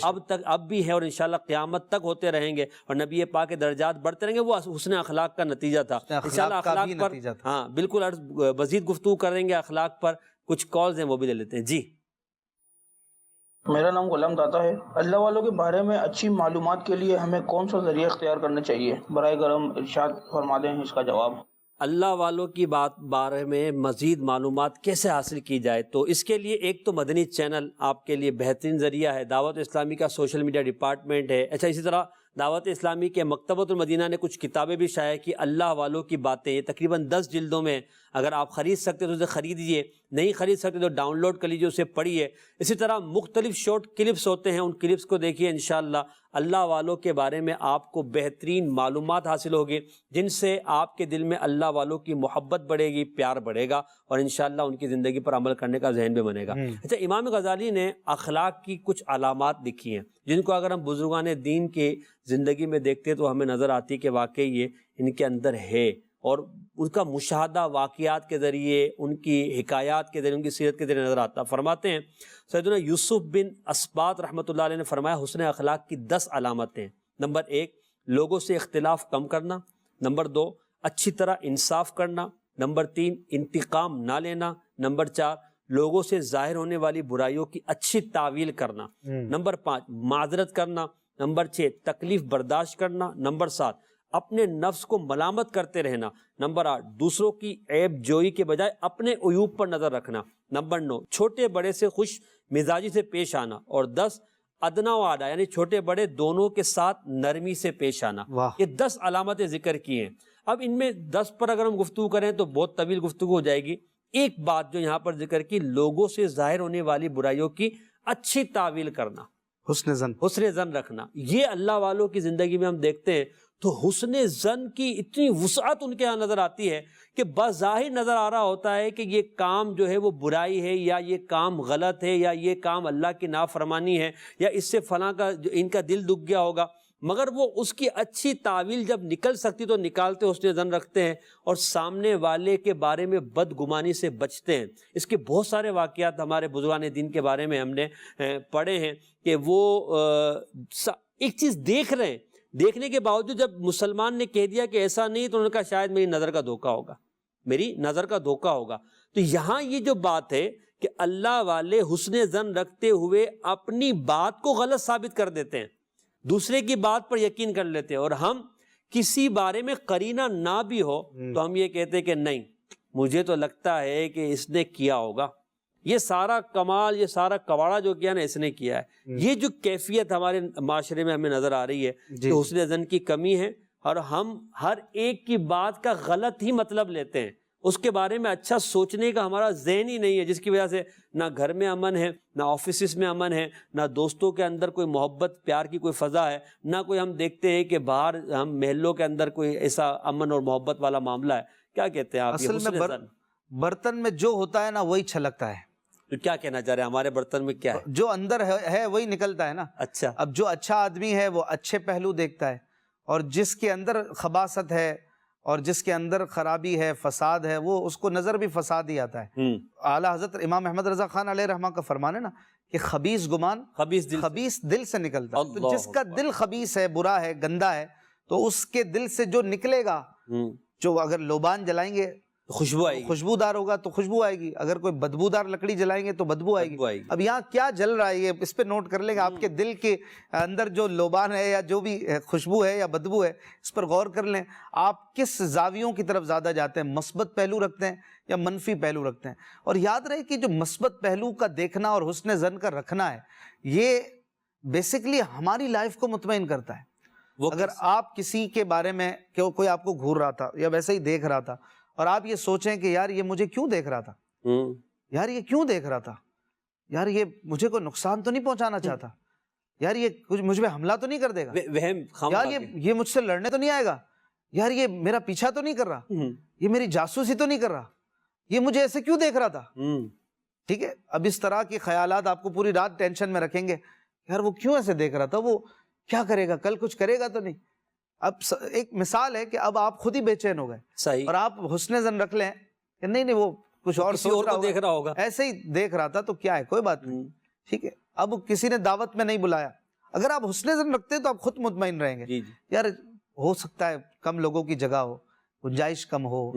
اب بھی ہے، اور انشاءاللہ قیامت تک ہوتے رہیں گے، اور نبی پاک کے درجات بڑھتے رہیں گے۔ وہ حسن اخلاق کا نتیجہ تھا، انشاءاللہ اخلاق پر ہاں بالکل مزید گفتگو کریں گے اخلاق پر۔ کچھ کالز ہیں وہ بھی لے لیتے ہیں۔ جی، میرا نام غلام داتا ہے۔ اللہ والوں کے بارے میں اچھی معلومات کے لیے ہمیں کون سا ذریعہ اختیار کرنا چاہیے؟ برائے کرم ارشاد فرما دیں اس کا جواب۔ اللہ والوں کی بارے میں مزید معلومات کیسے حاصل کی جائے، تو اس کے لیے ایک تو مدنی چینل آپ کے لیے بہترین ذریعہ ہے، دعوت اسلامی کا سوشل میڈیا ڈپارٹمنٹ ہے۔ اچھا، اسی طرح دعوت اسلامی کے مکتبۃ المدینہ نے کچھ کتابیں بھی شائع کی، اللہ والوں کی باتیں، یہ تقریباً 10 جلدوں میں، اگر آپ خرید سکتے تو اسے خریدیے، نہیں خرید سکتے تو ڈاؤن لوڈ کر لیجیے، اسے پڑھیے۔ اسی طرح مختلف شارٹ کلپس ہوتے ہیں، ان کلپس کو دیکھیے، انشاءاللہ اللہ والوں کے بارے میں آپ کو بہترین معلومات حاصل ہوگی، جن سے آپ کے دل میں اللہ والوں کی محبت بڑھے گی، پیار بڑھے گا، اور انشاءاللہ ان کی زندگی پر عمل کرنے کا ذہن بھی بنے گا۔ اچھا، امام غزالی نے اخلاق کی کچھ علامات لکھی ہیں، جن کو اگر ہم بزرگان دین کی زندگی میں دیکھتے ہیں تو ہمیں نظر آتی ہے کہ واقعی یہ ان کے اندر ہے، اور ان کا مشاہدہ واقعات کے ذریعے، ان کی حکایات کے ذریعے، ان کی سیرت کے ذریعے نظر آتا۔ فرماتے ہیں سیدنا یوسف بن اسباط رحمۃ اللہ علیہ نے فرمایا حسن اخلاق کی 10 علامتیں۔ نمبر 1، لوگوں سے اختلاف کم کرنا۔ نمبر 2، اچھی طرح انصاف کرنا۔ نمبر 3، انتقام نہ لینا۔ نمبر 4، لوگوں سے ظاہر ہونے والی برائیوں کی اچھی تعویل کرنا۔ نمبر 5، معذرت کرنا۔ نمبر 6، تکلیف برداشت کرنا۔ نمبر 7، اپنے نفس کو ملامت کرتے رہنا۔ نمبر 8، دوسروں کی عیب جوئی کے بجائے اپنے عیوب پر نظر رکھنا۔ نمبر 9، چھوٹے بڑے سے خوش مزاجی سے پیش آنا۔ اور 10، ادنا و اعلیٰ یعنی چھوٹے بڑے دونوں کے ساتھ نرمی سے پیش آنا۔ یہ 10 علامتیں ذکر کی ہیں۔ اب ان میں 10 پر اگر ہم گفتگو کریں تو بہت طویل گفتگو ہو جائے گی۔ ایک بات جو یہاں پر ذکر کی، لوگوں سے ظاہر ہونے والی برائیوں کی اچھی تعویل کرنا، حسن زن رکھنا، یہ اللہ والوں کی زندگی میں ہم دیکھتے ہیں تو حسن زن کی اتنی وسعت ان کے ہاں نظر آتی ہے کہ بظاہر نظر آ رہا ہوتا ہے کہ یہ کام جو ہے وہ برائی ہے، یا یہ کام غلط ہے، یا یہ کام اللہ کی نافرمانی ہے، یا اس سے فلاں کا ان کا دل دکھ گیا ہوگا، مگر وہ اس کی اچھی تعویل جب نکل سکتی تو نکالتے حسن زن رکھتے ہیں، اور سامنے والے کے بارے میں بدگمانی سے بچتے ہیں۔ اس کے بہت سارے واقعات ہمارے بزرگان دین کے بارے میں ہم نے پڑھے ہیں کہ وہ ایک چیز دیکھ رہے ہیں، دیکھنے کے باوجود جب مسلمان نے کہہ دیا کہ ایسا نہیں، تو انہوں نے کہا شاید میری نظر کا دھوکہ ہوگا، میری نظر کا دھوکہ ہوگا۔ تو یہاں یہ جو بات ہے کہ اللہ والے حسن زن رکھتے ہوئے اپنی بات کو غلط ثابت کر دیتے ہیں، دوسرے کی بات پر یقین کر لیتے ہیں، اور ہم کسی بارے میں قرینہ نہ بھی ہو تو ہم یہ کہتے ہیں کہ نہیں، مجھے تو لگتا ہے کہ اس نے کیا ہوگا، یہ سارا کمال، یہ سارا کواڑا جو کیا نا اس نے کیا ہے۔ یہ جو کیفیت ہمارے معاشرے میں ہمیں نظر آ رہی ہے کہ حسن ظن کی کمی ہے، اور ہم ہر ایک کی بات کا غلط ہی مطلب لیتے ہیں، اس کے بارے میں اچھا سوچنے کا ہمارا ذہن ہی نہیں ہے، جس کی وجہ سے نہ گھر میں امن ہے، نہ آفیسز میں امن ہے، نہ دوستوں کے اندر کوئی محبت پیار کی کوئی فضا ہے، نہ کوئی ہم دیکھتے ہیں کہ باہر ہم محلوں کے اندر کوئی ایسا امن اور محبت والا معاملہ ہے۔ کیا کہتے ہیں آپ؟ اصل میں برتن میں جو ہوتا ہے نا وہی چھلکتا ہے۔ تو کیا کہنا چاہ رہے ہیں، ہمارے برتن میں کیا ہے؟ جو اندر ہے وہی نکلتا ہے نا۔ اچھا، اب جو اچھا آدمی ہے وہ اچھے پہلو دیکھتا ہے، اور جس کے اندر خباثت ہے اور جس کے اندر خرابی ہے، فساد ہے، وہ اس کو نظر بھی فساد ہی آتا ہے۔ اعلیٰ حضرت امام احمد رضا خان علیہ رحمہ کا فرمان ہے نا کہ خبیث گمان خبیث دل سے نکلتا ہے۔ تو جس کا دل خبیث ہے، برا ہے، گندا ہے، تو اس کے دل سے جو نکلے گا، جو اگر لوبان جلائیں گے خوشبو آئے گی، خوشبودار ہوگا تو خوشبو آئے گی، اگر کوئی بدبودار لکڑی جلائیں گے تو بدبو آئے گی۔ اب یہاں کیا جل رہا ہے یہ اس پہ نوٹ کر لیں گے، آپ کے دل کے اندر جو لوبان ہے یا جو بھی خوشبو ہے یا بدبو ہے، اس پر غور کر لیں۔ آپ کس زاویوں کی طرف زیادہ جاتے ہیں، مثبت پہلو رکھتے ہیں یا منفی پہلو رکھتے ہیں؟ اور یاد رہے کہ جو مثبت پہلو کا دیکھنا اور حسن ظن کا رکھنا ہے، یہ بیسیکلی ہماری لائف کو مطمئن کرتا ہے۔ اگر آپ کسی کے بارے میں کہ کوئی آپ کو گھور رہا تھا یا ویسے ہی دیکھ رہا تھا، اور آپ یہ سوچیں کہ یار یہ مجھے کیوں دیکھ رہا تھا، یار یہ کیوں دیکھ رہا تھا، یار یہ مجھے کوئی نقصان تو نہیں پہنچانا چاہتا، یار یہ کچھ مجھ پہ حملہ تو نہیں کر دے گا، یار یہ مجھ سے لڑنے تو نہیں آئے گا، یار یہ میرا پیچھا تو نہیں کر رہا، یہ میری جاسوسی تو نہیں کر رہا، یہ مجھے ایسے کیوں دیکھ رہا تھا۔ ٹھیک ہے، اب اس طرح کے خیالات آپ کو پوری رات ٹینشن میں رکھیں گے، یار وہ کیوں ایسے دیکھ رہا تھا، وہ کیا کرے گا، کل کچھ کرے گا تو نہیں۔ اب ایک مثال ہے کہ اب آپ خود ہی بے چین ہو گئے، صحیح، اور آپ حسن ظن رکھ لیں کہ نہیں وہ کچھ اور سوچ رہا دیکھ رہا ہوگا، ایسے ہی دیکھ رہا تھا تو کیا ہے، کوئی بات نہیں، ٹھیک ہے۔ اب کسی نے دعوت میں نہیں بلایا، اگر آپ حسن ظن رکھتے تو آپ خود مطمئن رہیں گے، یار ہو سکتا ہے کم لوگوں کی جگہ ہو، گنجائش کم ہو،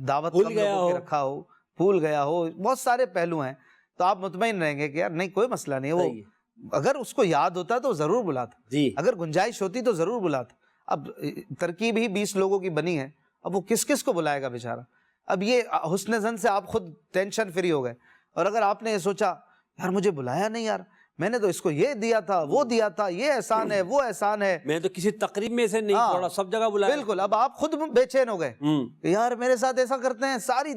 دعوت کم لوگوں کی رکھا ہو، بھول گیا ہو، بہت سارے پہلو ہیں، تو آپ مطمئن رہیں گے کہ یار نہیں کوئی مسئلہ نہیں، وہ اگر اس کو یاد ہوتا تو ضرور بلاتا، اگر گنجائش ہوتی تو ضرور بلاتا۔ اب ترکیب ہی 20 لوگوں کی بنی ہے، اب وہ کس کس کو بلائے گا بیچارہ۔ اب یہ حسن ظن سے آپ خود ٹینشن فری ہو گئے، اور اگر آپ نے یہ سوچا یار مجھے بلایا نہیں، یار میں نے تو اس کو یہ دیا تھا، وہ دیا تھا، یہ احسان ہے، وہ احسان ہے، میں تو کسی تقریب میں سے نہیں پڑھا، سب جگہ بلایا، بالکل۔ اب آپ خود بے چین ہو گئے کہ یار میرے ساتھ ایسا کرتے ہیں، ساری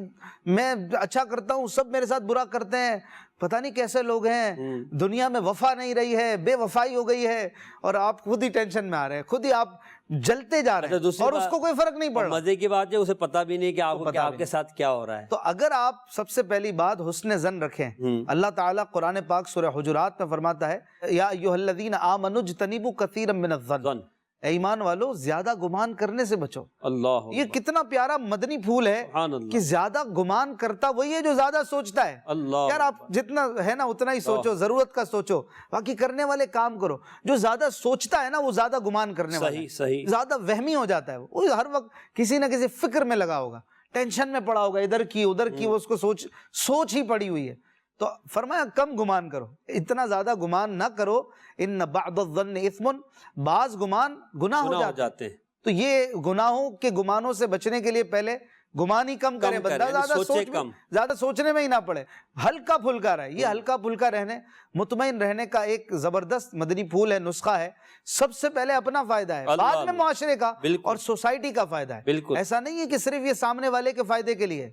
میں اچھا کرتا ہوں سب میرے ساتھ برا کرتے ہیں، پتہ نہیں کیسے لوگ ہیں، دنیا میں وفا نہیں رہی ہے، بے وفائی ہو گئی ہے، اور آپ خود ہی ٹینشن میں آ رہے ہیں، خود ہی آپ جلتے جا رہے ہیں، اور اس کو کوئی فرق نہیں پڑ رہا۔ مزے کی بات ہے اسے پتہ بھی نہیں کہ آپ کے ساتھ کیا ہو رہا ہے۔ تو اگر آپ سب سے پہلی بات حسن ظن رکھیں، اللہ تعالیٰ قرآن پاک سورہ حجرات میں فرماتا ہے یا ایھا الذین آمنوا اجتنبوا کثیرا من الظن، اے ایمان والو زیادہ گمان کرنے سے بچو۔ اللہ، یہ کتنا پیارا مدنی پھول ہے کہ زیادہ گمان کرتا وہی ہے جو زیادہ سوچتا ہے۔ اللہ، یار آپ جتنا ہے نا اتنا ہی سوچو، ضرورت کا سوچو، باقی کرنے والے کام کرو۔ جو زیادہ سوچتا ہے نا وہ زیادہ گمان کرنے والا ہے، صحیح، زیادہ وہمی ہو جاتا ہے، وہ ہر وقت کسی نہ کسی فکر میں لگا ہوگا، ٹینشن میں پڑا ہوگا، ادھر کی ادھر کی، وہ اس کو سوچ ہی پڑی ہوئی ہے۔ تو فرمایا کم گمان کرو، اتنا زیادہ گمان نہ کرو، ان بعض الظن اثم، بعض گمان گناہ ہو جاتے ہیں۔ تو یہ گناہوں کے گمانوں سے بچنے کے لیے پہلے گمان ہی کم کرے بندہ، زیادہ سوچنے میں ہی نہ پڑے، ہلکا پھلکا رہے۔ یہ ہلکا پھلکا رہنے، مطمئن رہنے کا ایک زبردست مدنی پھول ہے، نسخہ ہے۔ سب سے پہلے اپنا فائدہ ہے، بعد میں معاشرے کا اور سوسائٹی کا فائدہ ہے۔ ایسا نہیں ہے کہ صرف یہ سامنے والے کے فائدے کے لیے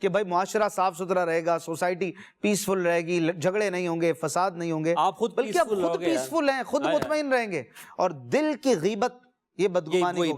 کہ بھائی معاشرہ صاف ستھرا رہے گا، سوسائٹی پیسفل رہے گی، جھگڑے نہیں ہوں گے، فساد نہیں ہوں گے، بلکہ آپ خود پیسفل ہیں، خود مطمئن رہیں گے۔ اور دل کی غیبت، یہ بدگمانی،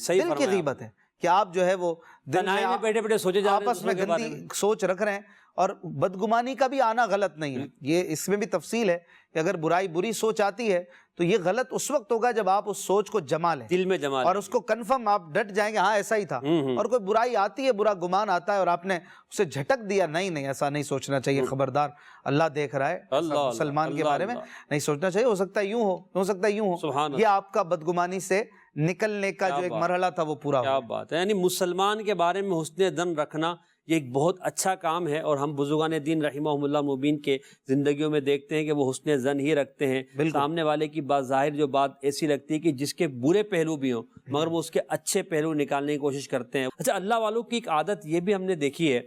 دل کی غیبت ہے کہ آپ جو ہے وہ دل میں بیٹھے بیٹھے سوچے جا رہے ہیں، آپس میں گندی سوچ رکھ رہے ہیں۔ اور بدگمانی کا بھی آنا غلط نہیں ہے، یہ اس میں بھی تفصیل ہے کہ اگر بری سوچ آتی ہے تو یہ غلط اس وقت ہوگا جب آپ اس سوچ کو جما لیں، دل میں جما، اور اس کو کنفرم آپ ڈٹ جائیں گے ہاں ایسا ہی تھا۔ اور کوئی برائی آتی ہے، برا گمان آتا ہے اور آپ نے اسے جھٹک دیا، نہیں ایسا نہیں سوچنا چاہیے، خبردار اللہ دیکھ رہا ہے، مسلمان کے بارے میں نہیں سوچنا چاہیے، ہو سکتا ہے یوں ہو سکتا ہے یوں ہو۔ یہ آپ کا بدگمانی سے نکلنے کا جو ایک مرحلہ تھا وہ پورا ہو۔ کیا بات ہے، یعنی مسلمان کے بارے میں حسن ظن رکھنا یہ ایک بہت اچھا کام ہے، اور ہم بزرگان دین رحمہم اللہ مبین کے زندگیوں میں دیکھتے ہیں کہ وہ حسن ظن ہی رکھتے ہیں، سامنے والے کی بات ظاہر جو بات ایسی لگتی ہے کہ جس کے برے پہلو بھی ہوں مگر وہ اس کے اچھے پہلو نکالنے کی کوشش کرتے ہیں۔ اچھا، اللہ والوں کی ایک عادت یہ بھی ہم نے دیکھی ہے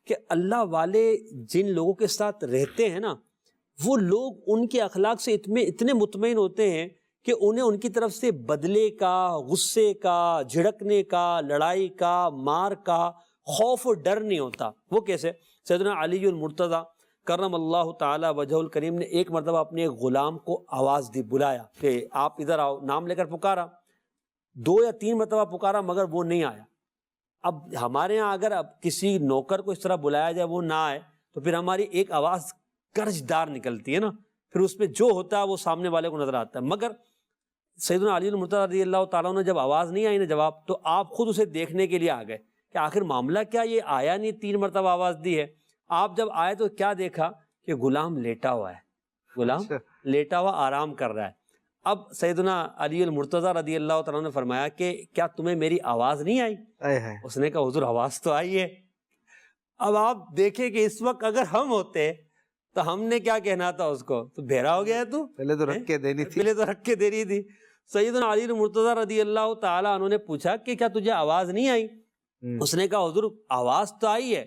کہ اللہ والے جن لوگوں کے ساتھ رہتے ہیں نا، وہ لوگ ان کے اخلاق سے اتنے مطمئن ہوتے ہیں کہ انہیں ان کی طرف سے بدلے کا، غصے کا، جھڑکنے کا، لڑائی کا، مار کا خوف و ڈر نہیں ہوتا۔ وہ کیسے؟ سیدنا علی المرتضیٰ کرم اللہ تعالی وجہ الکریم نے ایک مرتبہ اپنے ایک غلام کو آواز دی، بلایا کہ آپ ادھر آؤ، نام لے کر پکارا، 2 یا 3 مرتبہ پکارا مگر وہ نہیں آیا۔ اب ہمارے ہاں اگر اب کسی نوکر کو اس طرح بلایا جائے وہ نہ آئے تو پھر ہماری ایک آواز گرجدار نکلتی ہے نا، پھر اس میں جو ہوتا ہے وہ سامنے والے کو نظر آتا ہے۔ مگر سیدنا علی المرتضیٰ رضی اللہ تعالیٰ عنہ جب آواز نہیں آئی نا جواب، تو آپ خود اسے دیکھنے کے لیے آ گئے کہ آخر معاملہ کیا، یہ آیا نہیں، 3 مرتبہ آواز دی ہے۔ آپ جب آئے تو کیا دیکھا کہ غلام لیٹا ہوا ہے، غلام لیٹا ہوا آرام کر رہا ہے۔ اب سیدنا علی المرتضیٰ رضی اللہ تعالیٰ عنہ نے فرمایا کہ کیا تمہیں میری آواز نہیں آئی؟ اس نے کہا حضور آواز تو آئی ہے۔ اب آپ دیکھیں کہ اس وقت اگر ہم ہوتے تو ہم نے کیا کہنا تھا اس کو، تو بہرا ہو گیا ہے تو پہلے تو رکھ کے دینی تھی، پہلے تو رکھ کے دے رہی تھی۔ سیدنا علی المرتضیٰ رضی اللہ تعالیٰ عنہ نے پوچھا کہ کیا تجھے آواز نہیں آئی؟ اس نے کہا حضور آواز تو آئی ہے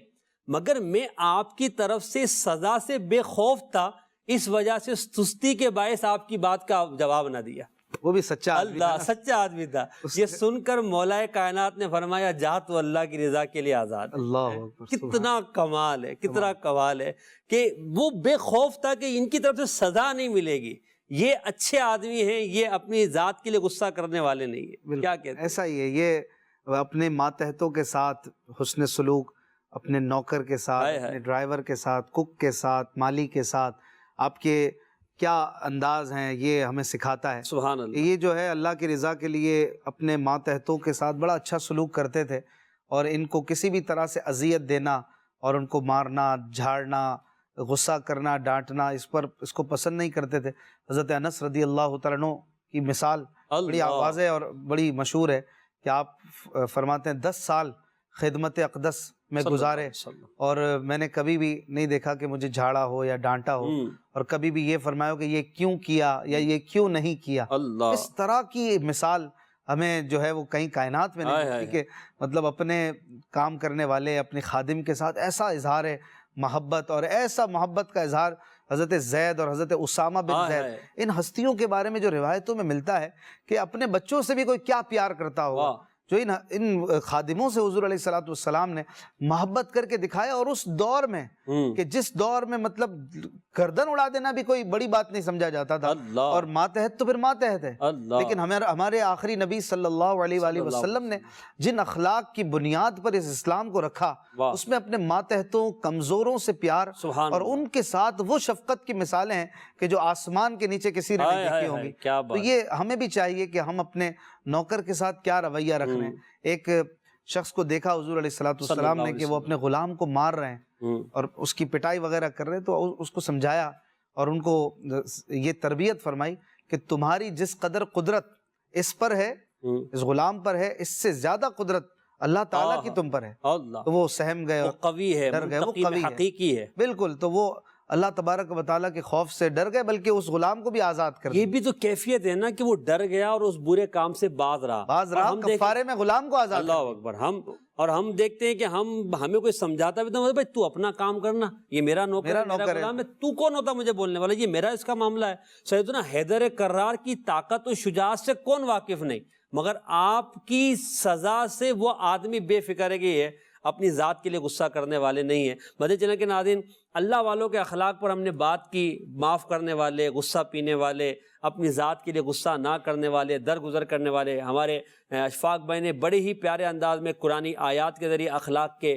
مگر میں آپ کی طرف سے سزا سے بے خوف تھا، اس وجہ سے سستی کے باعث آپ کی بات کا جواب نہ دیا۔ وہ بھی سچا آدمی اللہ سچا آدمی تھا۔ یہ سن کر مولا کائنات نے فرمایا جا تو اللہ کی رضا کے لیے آزاد۔ اللہ کتنا کمال ہے، کتنا کمال ہے کہ وہ بے خوف تھا کہ ان کی طرف سے سزا نہیں ملے گی، یہ اچھے آدمی ہیں، یہ اپنی ذات کے لیے غصہ کرنے والے نہیں ہیں۔ کیا کہتے ہیں؟ ایسا ہی ہے، یہ اپنے ماتحتوں کے ساتھ حسن سلوک، اپنے نوکر کے ساتھ، اپنے ڈرائیور کے ساتھ، کک کے ساتھ، مالی کے ساتھ آپ کے کیا انداز ہیں یہ ہمیں سکھاتا ہے۔ سبحان اللہ۔ یہ جو ہے اللہ کی رضا کے لیے اپنے ماتحتوں کے ساتھ بڑا اچھا سلوک کرتے تھے، اور ان کو کسی بھی طرح سے اذیت دینا اور ان کو مارنا، جھاڑنا، غصہ کرنا، ڈانٹنا اس کو پسند نہیں کرتے تھے۔ حضرت انس رضی اللہ تعالیٰ عنہ کی مثال بڑی واضح اور بڑی مشہور ہے کہ آپ فرماتے ہیں 10 سال خدمت اقدس میں گزارے اور میں نے کبھی بھی نہیں دیکھا کہ مجھے جھاڑا ہو یا ڈانٹا ہو، اور کبھی بھی یہ فرمایا ہو کہ یہ کیوں کیا یا یہ کیوں نہیں کیا۔ اس طرح کی مثال ہمیں جو ہے وہ کہیں کائنات میں نہیں ملتی کہ مطلب اپنے کام کرنے والے اپنے خادم کے ساتھ ایسا اظہار ہے محبت، اور ایسا محبت کا اظہار حضرت زید اور حضرت اسامہ بن زید، ان ہستیوں کے بارے میں جو روایتوں میں ملتا ہے کہ اپنے بچوں سے بھی کوئی کیا پیار کرتا ہوگا، جو ان خادموں سے حضور علیہ الصلوۃ والسلام نے محبت کر کے دکھایا۔ اور اس دور میں کہ جس دور میں مطلب گردن اڑا دینا بھی کوئی بڑی بات نہیں سمجھا جاتا تھا، اور ماتحت تو پھر ماتحت ہے، لیکن ہمارے آخری نبی صلی اللہ علیہ وآلہ وسلم نے جن اخلاق کی بنیاد پر اس اسلام کو رکھا، اس میں اپنے ماتحتوں، کمزوروں سے پیار، اور ان کے ساتھ وہ شفقت کی مثالیں ہیں کہ جو آسمان کے نیچے کسی نے نہیں دیکھی ہوں گی۔ تو یہ ہمیں بھی چاہیے کہ ہم اپنے نوکر کے ساتھ کیا رویہ رکھ رہے ہیں۔ ایک شخص کو دیکھا حضور علیہ الصلوۃ والسلام نے کہ وہ اپنے غلام کو مار رہے ہیں اور اس کی پٹائی وغیرہ کر رہے ہیں، تو اس کو سمجھایا اور ان کو یہ تربیت فرمائی کہ تمہاری جس قدر قدرت اس پر ہے، اس غلام پر ہے، اس سے زیادہ قدرت اللہ تعالیٰ کی تم پر ہے۔ تو وہ سہم گئے اور قوی ہے، ڈر گئے، وہ قوی حقیقی ہے بالکل۔ تو وہ اللہ تبارک و تعالیٰ کے خوف سے ڈر گئے، بلکہ اس غلام کو بھی آزاد کر دیا۔ یہ بھی تو کیفیت ہے نا کہ وہ ڈر گیا اور اس برے کام سے باز رہا، کفارے میں غلام کو آزاد۔ اللہ اکبر۔ ہم دیکھتے ہیں کہ ہمیں کوئی سمجھاتا بھی تو بھائی تو اپنا کام کرنا، یہ میرا نوکر ہے، میرا غلام ہے، تو کون ہوتا مجھے بولنے والا، یہ میرا اس کا معاملہ ہے۔ سیدنا حیدر کرار کی طاقت و شجاعت سے کون واقف نہیں، مگر آپ کی سزا سے وہ آدمی بے فکر ہے کہ یہ اپنی ذات کے لیے غصہ کرنے والے نہیں ہیں۔ مدنی چینل کے ناظرین، اللہ والوں کے اخلاق پر ہم نے بات کی، معاف کرنے والے، غصہ پینے والے، اپنی ذات کے لیے غصہ نہ کرنے والے، درگزر کرنے والے۔ ہمارے اشفاق بھائی نے بڑے ہی پیارے انداز میں قرآنی آیات کے ذریعے اخلاق کے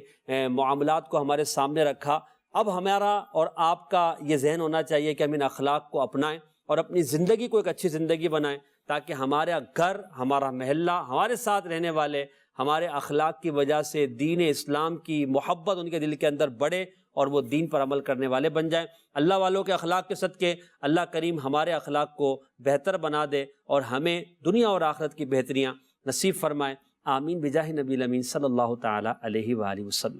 معاملات کو ہمارے سامنے رکھا۔ اب ہمارا اور آپ کا یہ ذہن ہونا چاہیے کہ ہم ان اخلاق کو اپنائیں اور اپنی زندگی کو ایک اچھی زندگی بنائیں، تاکہ ہمارا گھر، ہمارا محلہ، ہمارے ساتھ رہنے والے ہمارے اخلاق کی وجہ سے دین اسلام کی محبت ان کے دل کے اندر بڑھے اور وہ دین پر عمل کرنے والے بن جائیں۔ اللہ والوں کے اخلاق کے صدقے اللہ کریم ہمارے اخلاق کو بہتر بنا دے اور ہمیں دنیا اور آخرت کی بہتریاں نصیب فرمائے۔ آمین بجاہ نبی الامین صلی اللہ تعالی علیہ وآلہ وسلم۔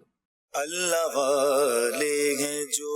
اللہ والے ہیں جو